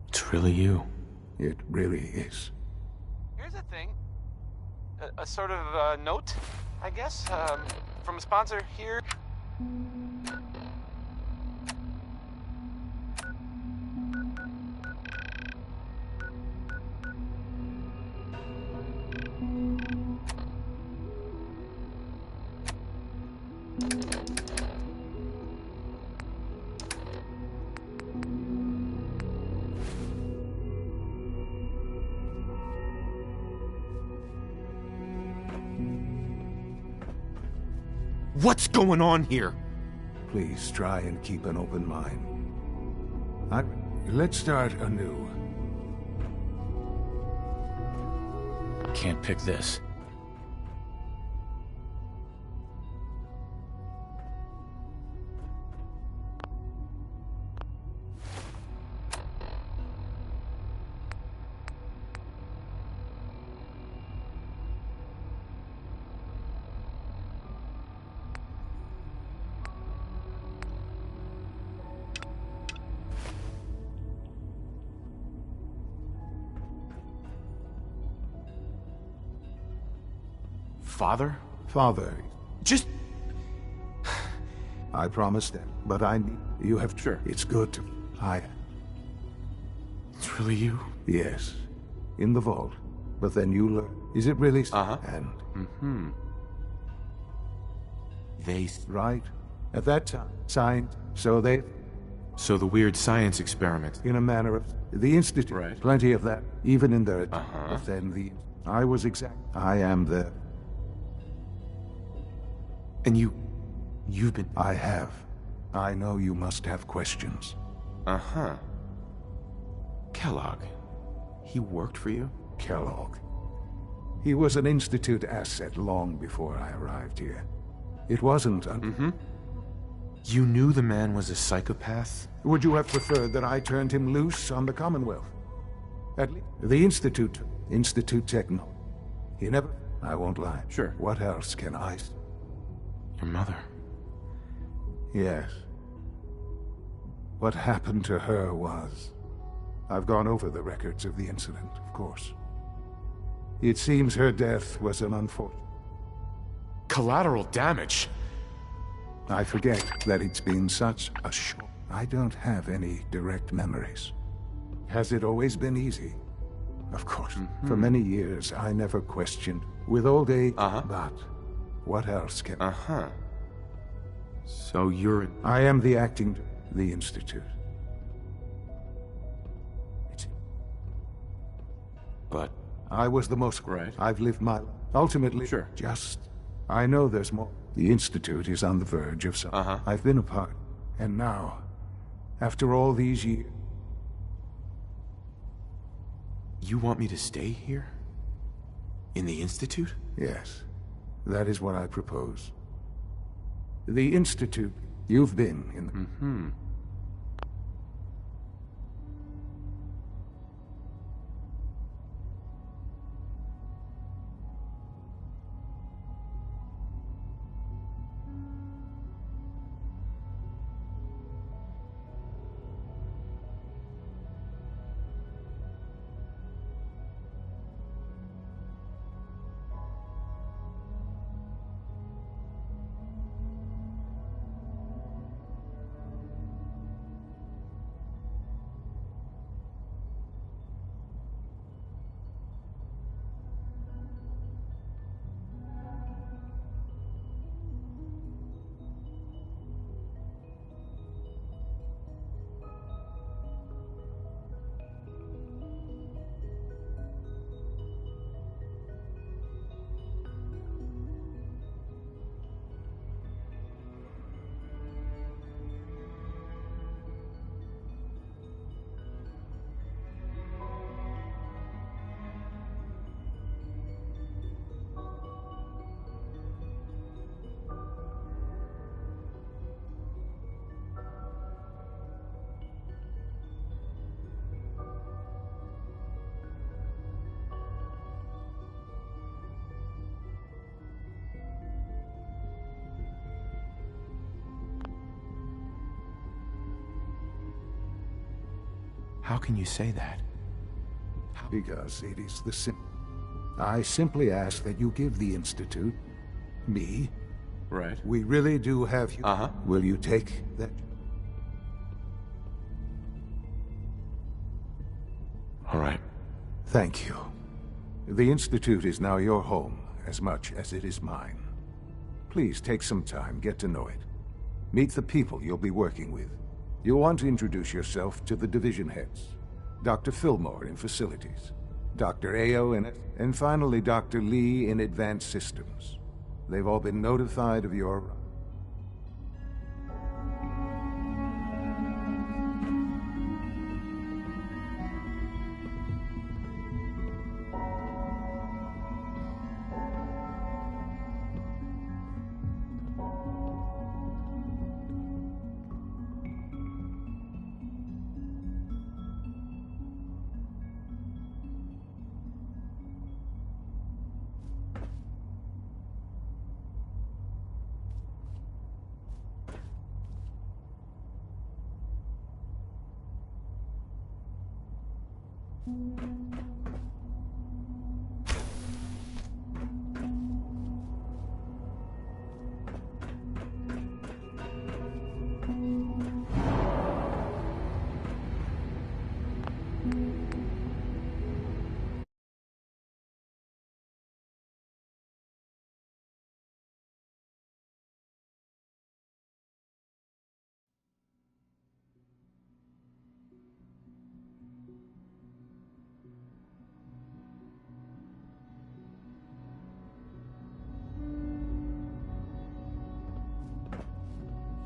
It's really you. It really is. Here's a thing. A sort of note, I guess, from a sponsor here. What's going on here? Please try and keep an open mind. Let's start anew. Can't pick this. Father? Father. Just... I promised that, but I need... You have... Sure. It's good to... It's really you? Yes. In the vault. But then you learn... Is it really... Uh-huh. And... Mm-hmm. They... Right. At that time. Signed. So they... So the weird science experiment. In a manner of... The Institute. Right. Plenty of that. Even in their... Uh-huh. But then the... I was exact... I am the... And you've been... I have. I know you must have questions. Uh-huh. Kellogg. He worked for you? Kellogg. He was an Institute asset long before I arrived here. It wasn't Mm-hmm. You knew the man was a psychopath? Would you have preferred that I turned him loose on the Commonwealth? At least... The Institute Techno. He never... I won't lie. Sure. What else can I... Your mother. Yes. What happened to her was... I've gone over the records of the incident, of course. It seems her death was an unfortunate... Collateral damage? I forget that it's been such a short... I don't have any direct memories. Has it always been easy? Of course. Mm-hmm. For many years, I never questioned. With old age... Uh-huh. But... What else can... Uh-huh. So you're... I am the acting... The Institute. But I was the most... Right. I've lived my... Ultimately, Sure. just... I know there's more. The Institute is on the verge of some... I've been a part. And now, after all these years... You want me to stay here? In the Institute? Yes. That is what I propose. The Institute, you've been in the... How can you say that? Because it is the I simply ask that you give the Institute... me... Right. We really do have you... Will you take that... All right. Thank you. The Institute is now your home, as much as it is mine. Please take some time, get to know it. Meet the people you'll be working with. You'll want to introduce yourself to the division heads. Dr. Fillmore in Facilities, Dr. Ayo and finally Dr. Lee in Advanced Systems. They've all been notified of your...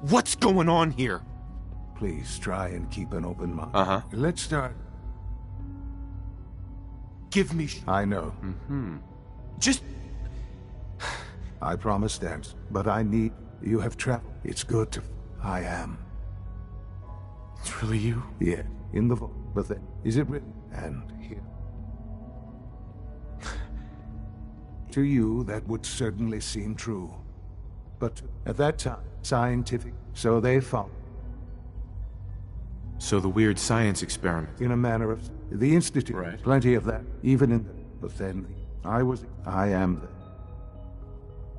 What's going on here? Please try and keep an open mind. Let's start. Give me... I know. Just... I promise that, but I need... You have traveled. It's good to... I am. It's really you? Yeah, in the vault. But then, is it written? And here. To you, that would certainly seem true. But at that time, scientific, so they found. So the weird science experiment. In a manner of... The Institute. Right. Plenty of that, even in... But then, I am the...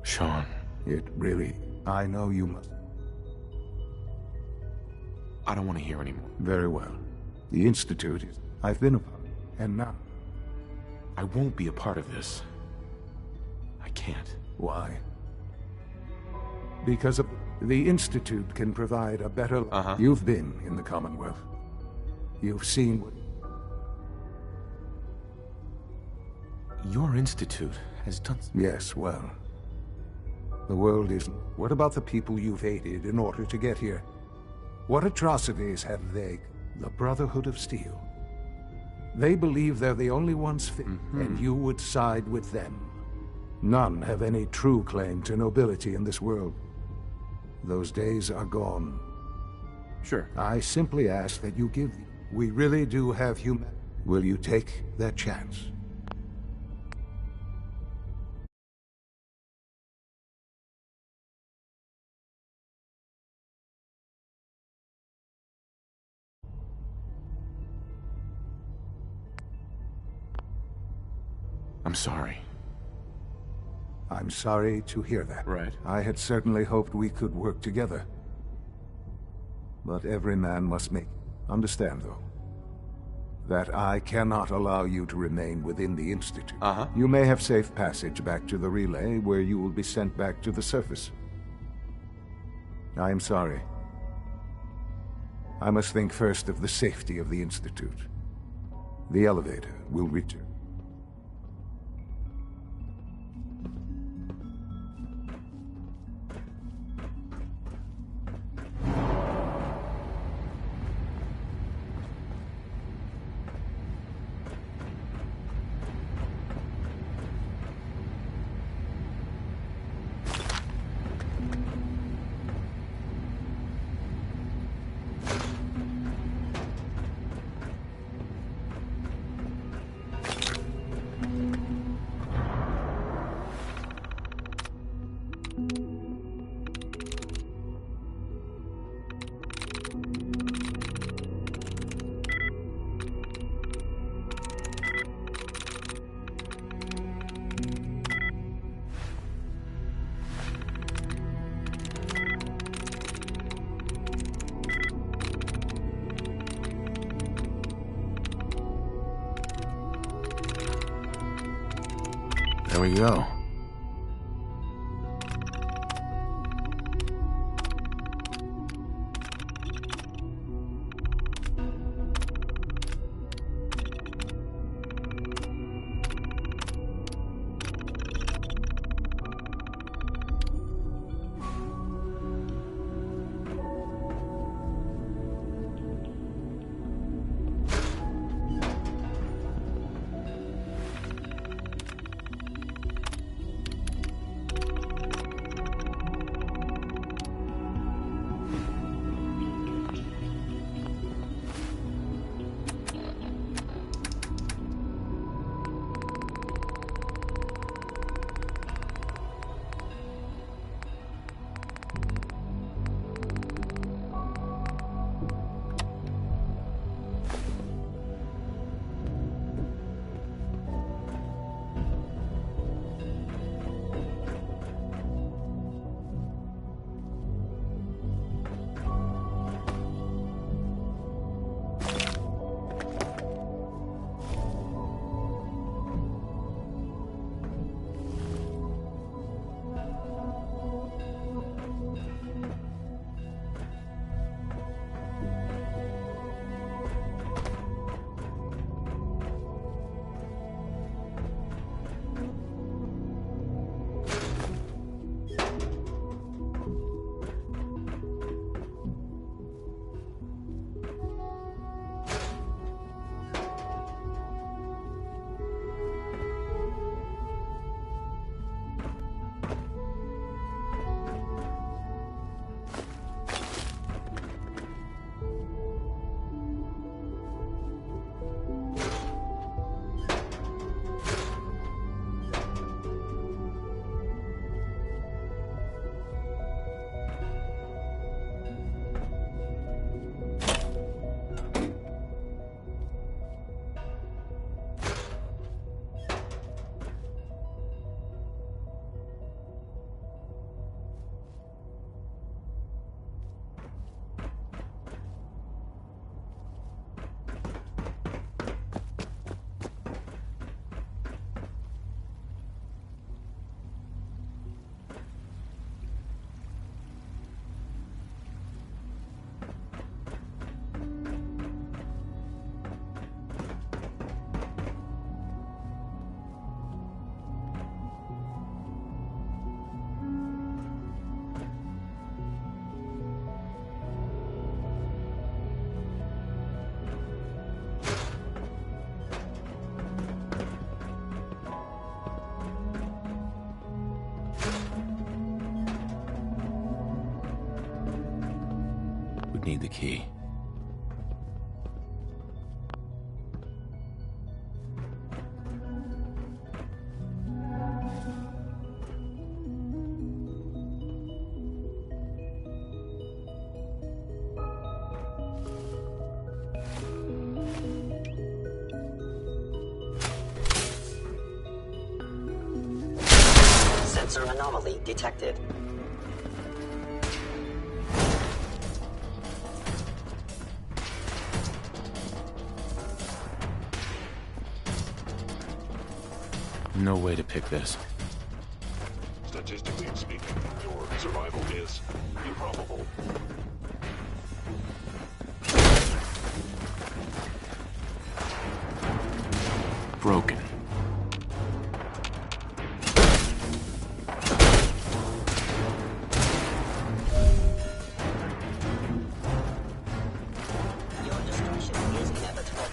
Sean. It really... I know you must... I don't want to hear anymore. Very well. The Institute is... I've been a part. And now... I won't be a part of this. I can't. Why? Because of... The Institute can provide a better... You've been in the Commonwealth. You've seen what... Your institute has done... Yes, well... The world isn't... What about the people you've aided in order to get here? What atrocities have they... The Brotherhood of Steel. They believe they're the only ones fit, and you would side with them. None have any true claim to nobility in this world. Those days are gone. Sure. I simply ask that you give... We really do have human... Will you take that chance? I'm sorry. I'm sorry to hear that. Right. I had certainly hoped we could work together. But every man must make... Understand, though, that I cannot allow you to remain within the Institute. You may have safe passage back to the relay, where you will be sent back to the surface. I am sorry. I must think first of the safety of the Institute. The elevator will return. There we go. need the key. Sensor anomaly detected. No way to pick this. Statistically speaking, your survival is improbable. Broken. Your destruction is inevitable.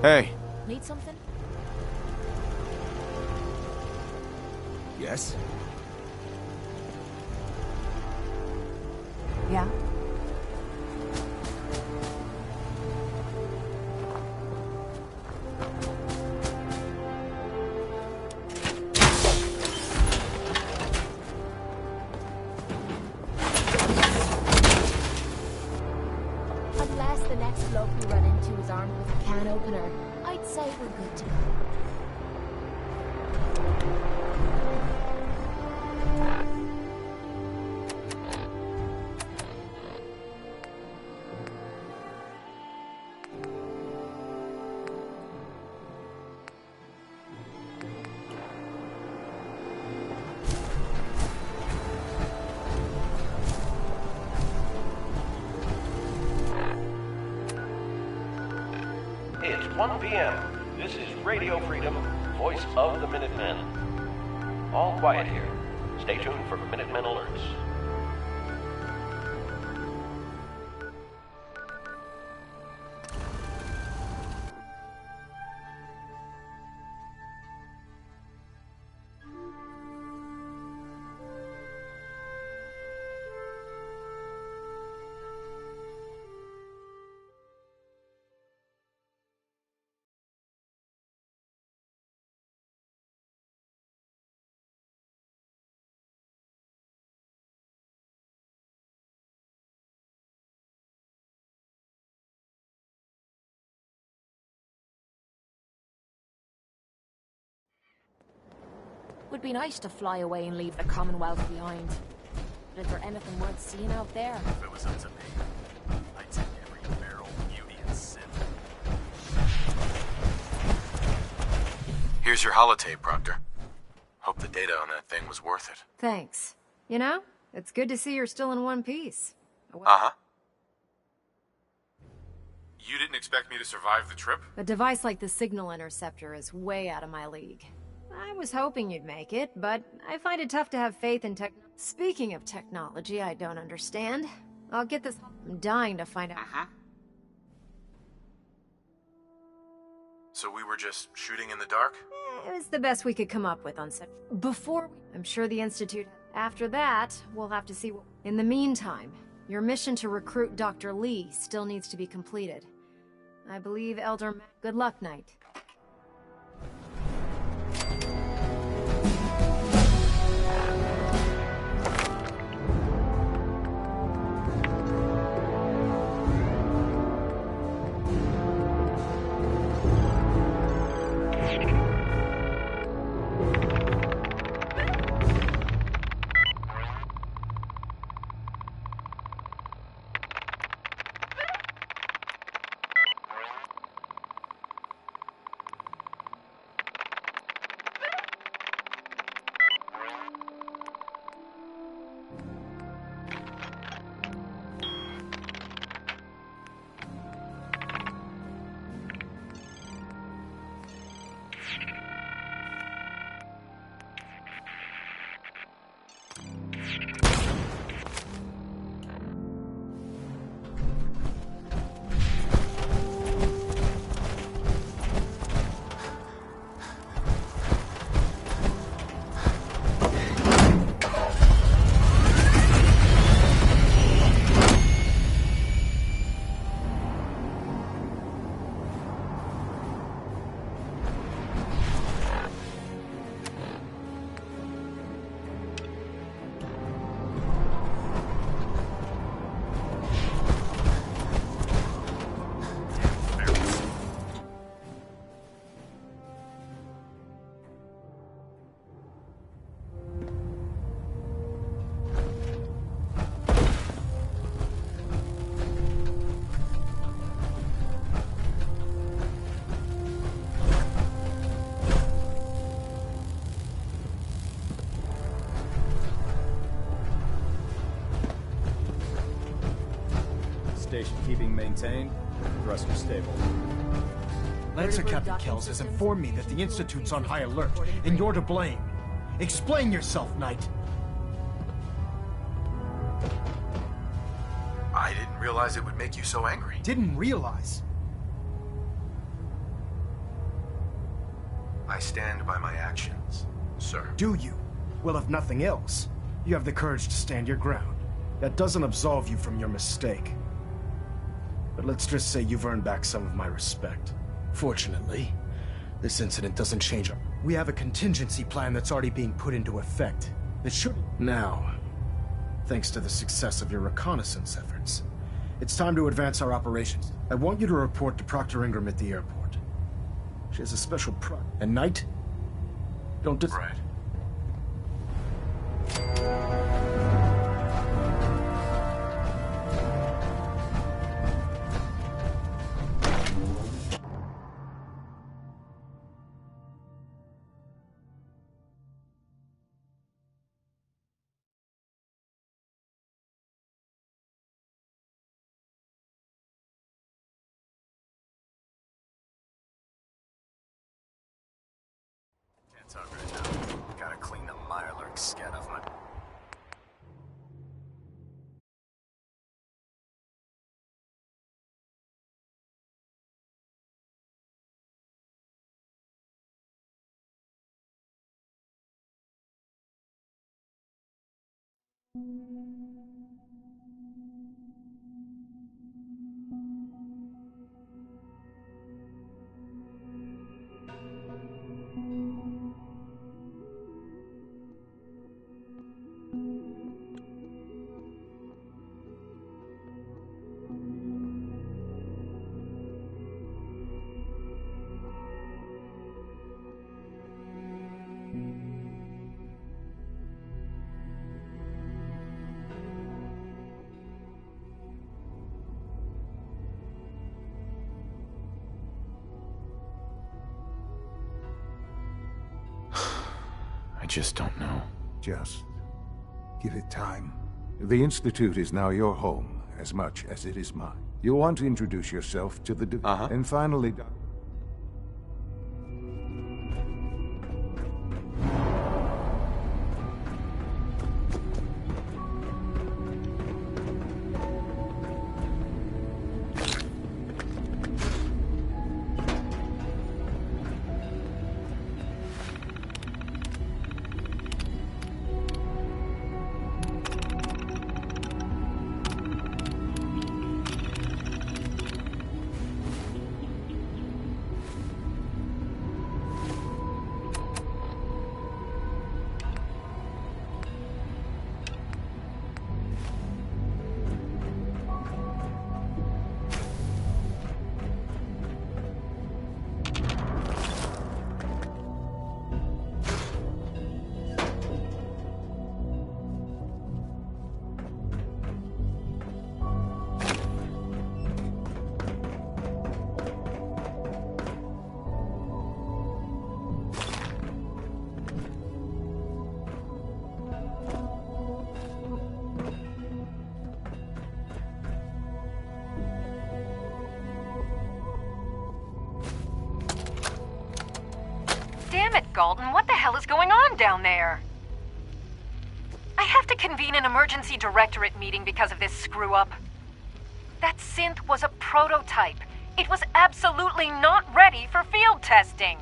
Hey. Need something? Yes? Yeah? Unless the next bloke we run into is armed with a can opener, I'd say we're good to go. It's 1 p.m. This is Radio Freedom, voice of the Minutemen. All quiet here. Stay tuned for Minutemen alerts. Would be nice to fly away and leave the Commonwealth behind. But is there anything worth seeing out there? If it was up to me, I'd take every barrel of beauty and sin. Here's your holotape, Proctor. Hope the data on that thing was worth it. Thanks. You know, it's good to see you're still in one piece. Uh-huh. You didn't expect me to survive the trip? A device like the signal interceptor is way out of my league. I was hoping you'd make it, but I find it tough to have faith in tech. Speaking of technology I don't understand, I'll get this. I'm dying to find out. So we were just shooting in the dark? It was the best we could come up with on such. I'm sure the Institute. After that, we'll have to see what. In the meantime, your mission to recruit Dr. Lee still needs to be completed. I believe Elder. Good luck, Knight. Station keeping maintained, thruster stable. Lancer Captain Kells has informed me that the Institute's on high alert, and you're to blame. Explain yourself, Knight. I didn't realize it would make you so angry. Didn't realize? I stand by my actions, sir. Do you? Well, if nothing else, you have the courage to stand your ground. That doesn't absolve you from your mistake. But let's just say you've earned back some of my respect. Fortunately, this incident doesn't change. We have a contingency plan that's already being put into effect. That should... Now, thanks to the success of your reconnaissance efforts, it's time to advance our operations. I want you to report to Proctor Ingram at the airport. She has a special And Knight? Don't Right. Can't talk right now. Gotta clean the Mirelurk scat off my... I just don't know. Just give it time. The Institute is now your home as much as it is mine. You want to introduce yourself to the... And finally... Damn it, Galton, what the hell is going on down there? I have to convene an emergency directorate meeting because of this screw-up. That synth was a prototype. It was absolutely not ready for field testing.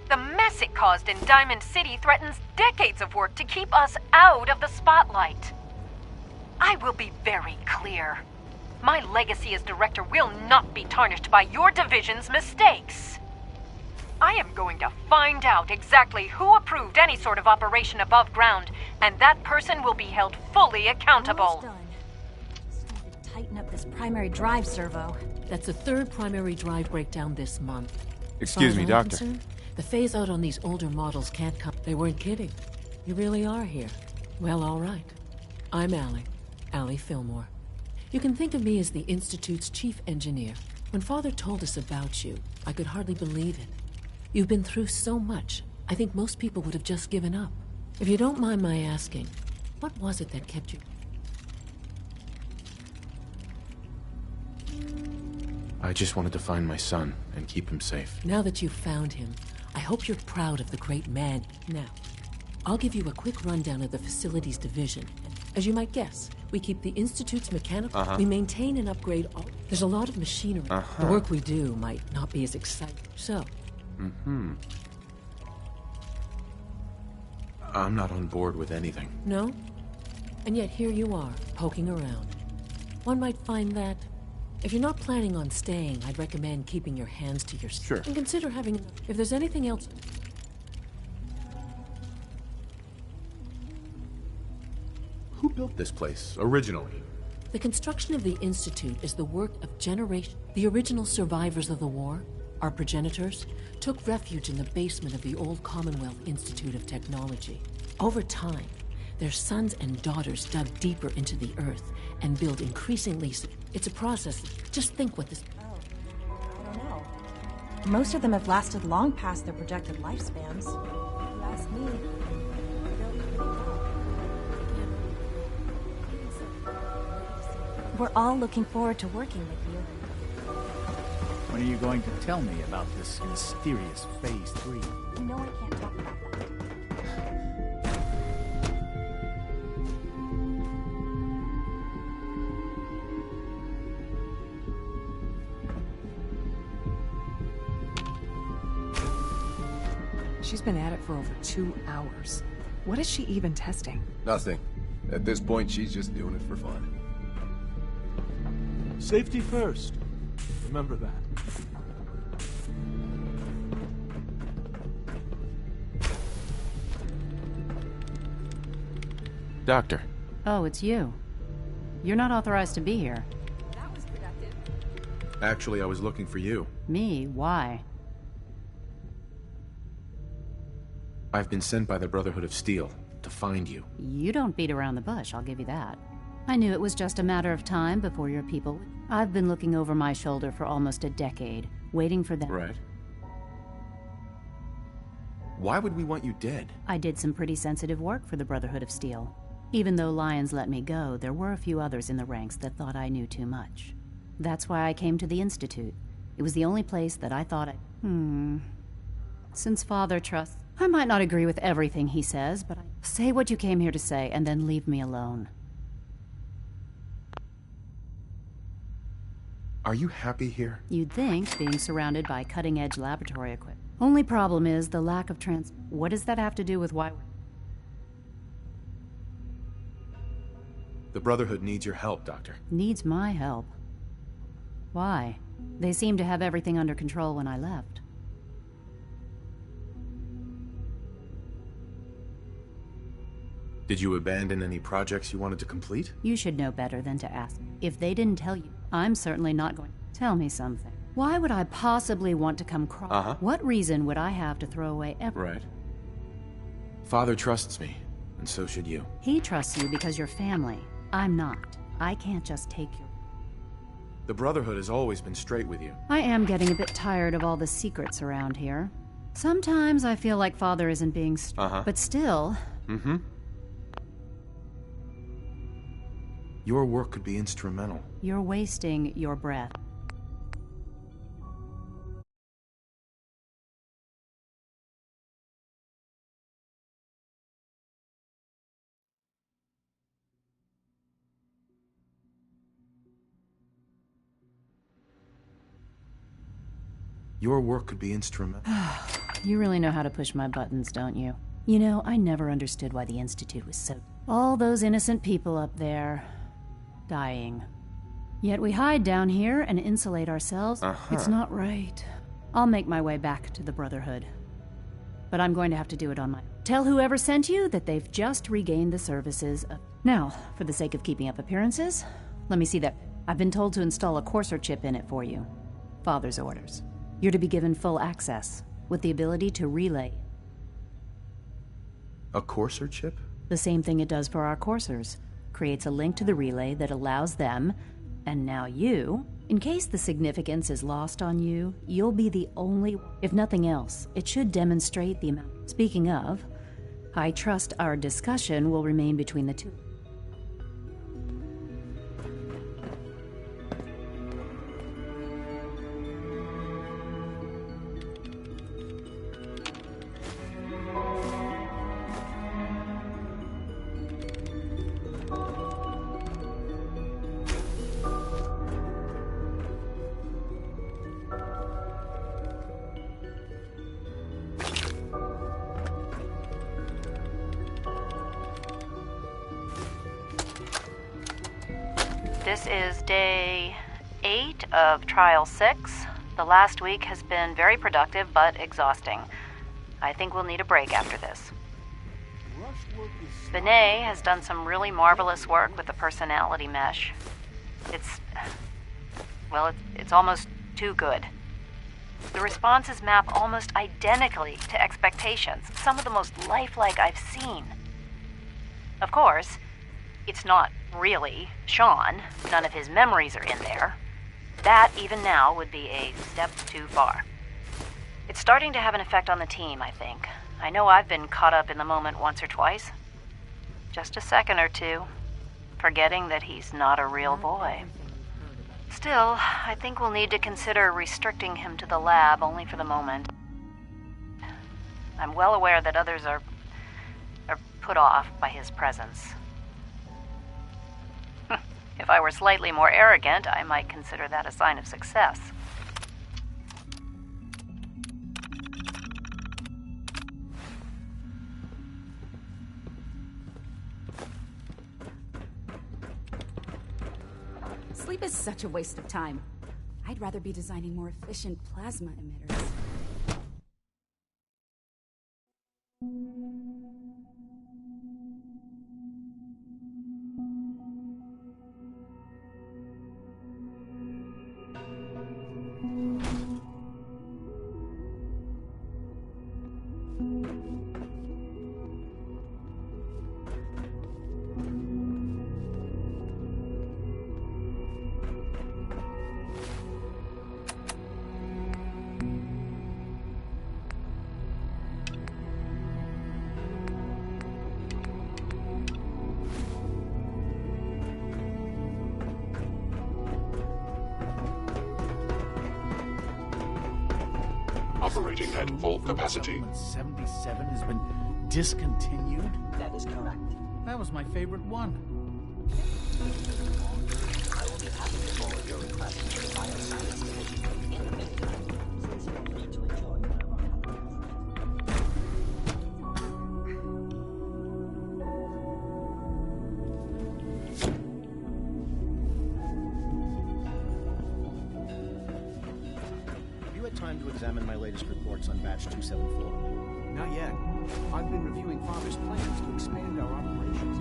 The mess it caused in Diamond City threatens decades of work to keep us out of the spotlight. I will be very clear. My legacy as director will not be tarnished by your division's mistakes. I am going to find out exactly who approved any sort of operation above ground, and that person will be held fully accountable. Almost done. Just need to tighten up this primary drive servo. That's the third primary drive breakdown this month. Excuse me, Doctor. Concerned, the phase-out on these older models can't come. They weren't kidding. You really are here. Well, all right. I'm Allie Fillmore. You can think of me as the Institute's chief engineer. When Father told us about you, I could hardly believe it. You've been through so much, I think most people would have just given up. If you don't mind my asking, what was it that kept you? I just wanted to find my son and keep him safe. Now that you've found him, I hope you're proud of the great man. Now, I'll give you a quick rundown of the facilities division. As you might guess, we keep the Institute's mechanical... We maintain and upgrade all... There's a lot of machinery. The work we do might not be as exciting. So, I'm not on board with anything. No? And yet here you are, poking around. One might find that if you're not planning on staying, I'd recommend keeping your hands to yourself. Sure. And consider having... If there's anything else... Who built this place, originally? The construction of the Institute is the work of generations. The original survivors of the war, our progenitors, took refuge in the basement of the old Commonwealth Institute of Technology. Over time, their sons and daughters dug deeper into the earth and built increasingly... It's a process. Just think what this... Oh, I don't know. Most of them have lasted long past their projected lifespans. If you ask me. We're all looking forward to working with you. When are you going to tell me about this mysterious Phase 3? You know I can't talk about that. She's been at it for over 2 hours. What is she even testing? Nothing. At this point, she's just doing it for fun. Safety first. Remember that. Doctor. Oh, it's you. You're not authorized to be here. That was productive. Actually, I was looking for you. Me? Why? I've been sent by the Brotherhood of Steel to find you. You don't beat around the bush, I'll give you that. I knew it was just a matter of time before your people... I've been looking over my shoulder for almost a decade, waiting for them. Right. Why would we want you dead? I did some pretty sensitive work for the Brotherhood of Steel. Even though Lyons let me go, there were a few others in the ranks that thought I knew too much. That's why I came to the Institute. It was the only place that I thought Since Father trusts... I might not agree with everything he says, but say what you came here to say, and then leave me alone. Are you happy here? You'd think, being surrounded by cutting-edge laboratory equipment. Only problem is the lack of What does that have to do with why... The Brotherhood needs your help, Doctor. Needs my help? Why? They seemed to have everything under control when I left. Did you abandon any projects you wanted to complete? You should know better than to ask. If they didn't tell you, I'm certainly not going to. Tell me something. Why would I possibly want to come cross? What reason would I have to throw away everything? Right. Father trusts me, and so should you. He trusts you because you're family. I'm not. I can't just take you. The Brotherhood has always been straight with you. I am getting a bit tired of all the secrets around here. Sometimes I feel like Father isn't being but still... Your work could be instrumental. You're wasting your breath. Your work could be instrumental. You really know how to push my buttons, don't you? You know, I never understood why the Institute was so... All those innocent people up there... dying. Yet we hide down here and insulate ourselves. It's not right. I'll make my way back to the Brotherhood. But I'm going to have to do it on my own. Tell whoever sent you that they've just regained the services of... Now, for the sake of keeping up appearances, let me see that. I've been told to install a courser chip in it for you. Father's orders. You're to be given full access, with the ability to relay. A courser chip? The same thing it does for our coursers. Creates a link to the relay that allows them, and now you, in case the significance is lost on you, you'll be the only... If nothing else, it should demonstrate the amount. Speaking of, I trust our discussion will remain between the two. This is day 8 of Trial 6. The last week has been very productive, but exhausting. I think we'll need a break after this. Benet has done some really marvelous work with the personality mesh. It's almost too good. The responses map almost identically to expectations, some of the most lifelike I've seen. Of course, it's not really Sean. None of his memories are in there. That, even now, would be a step too far. It's starting to have an effect on the team, I think. I know I've been caught up in the moment once or twice. Just a second or two, forgetting that he's not a real boy. Still, I think we'll need to consider restricting him to the lab only for the moment. I'm well aware that others are put off by his presence. If I were slightly more arrogant, I might consider that a sign of success. Sleep is such a waste of time. I'd rather be designing more efficient plasma emitters. Operating at full capacity. 77 has been discontinued? That is correct. That was my favorite one. I will be happy to forward your request to the Bioscience Division. In the meantime, please feel free to enjoy whatever happens. Have you had time to examine my latest reports on batch 274? Not yet. I've been reviewing Father's plans to expand our operations.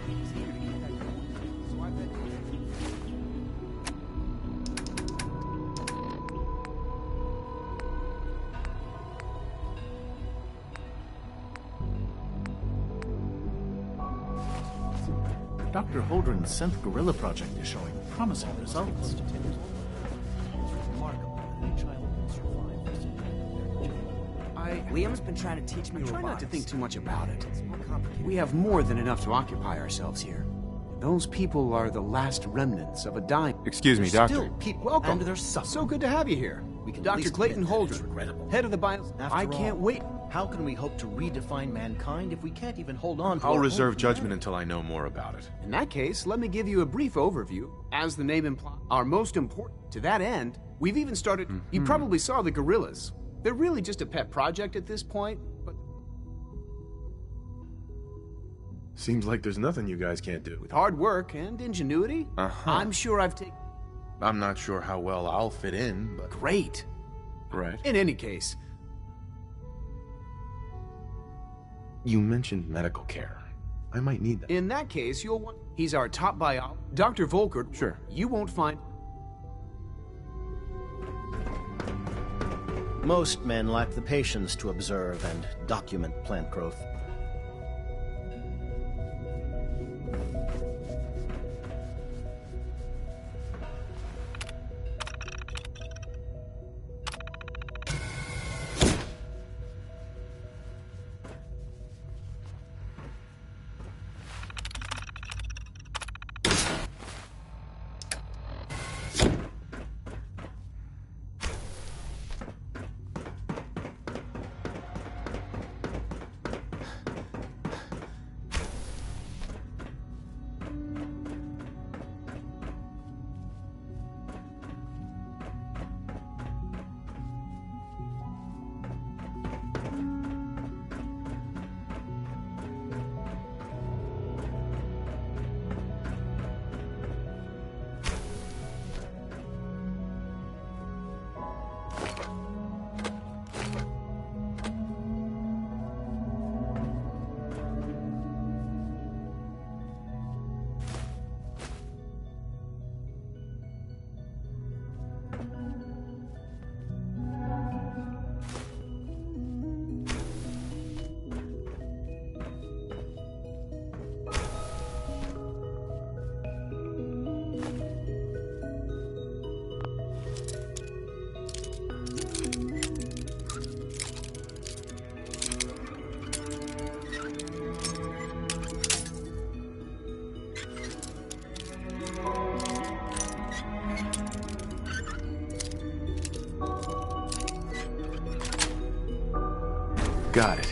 He's eager to get that going, so I've been... Dr. Holdren's synth gorilla project is showing promising results. Liam's been trying to teach me Try robotics. not to think too much about it. It's more complicated. We have more than enough to occupy ourselves here. Those people are the last remnants of a dying... Excuse me, Doctor. Still people... Welcome. And there's some. So good to have you here. We can at Dr. least Clayton admit that it's Holdren, regrettable. head of the bio... I can't wait. How can we hope to redefine mankind if we can't even hold on to I'll our reserve own judgment until I know more about it. In that case, let me give you a brief overview. As the name implies, our most important... To that end, we've even started... You probably saw the gorillas. They're really just a pet project at this point, but... Seems like there's nothing you guys can't do. With hard work and ingenuity, I'm sure I've taken... I'm not sure how well I'll fit in, but... Great. Right. In any case... You mentioned medical care. I might need that. In that case, you'll want... He's our top bio... Dr. Volker... Sure. You won't find... Most men lack the patience to observe and document plant growth. got it.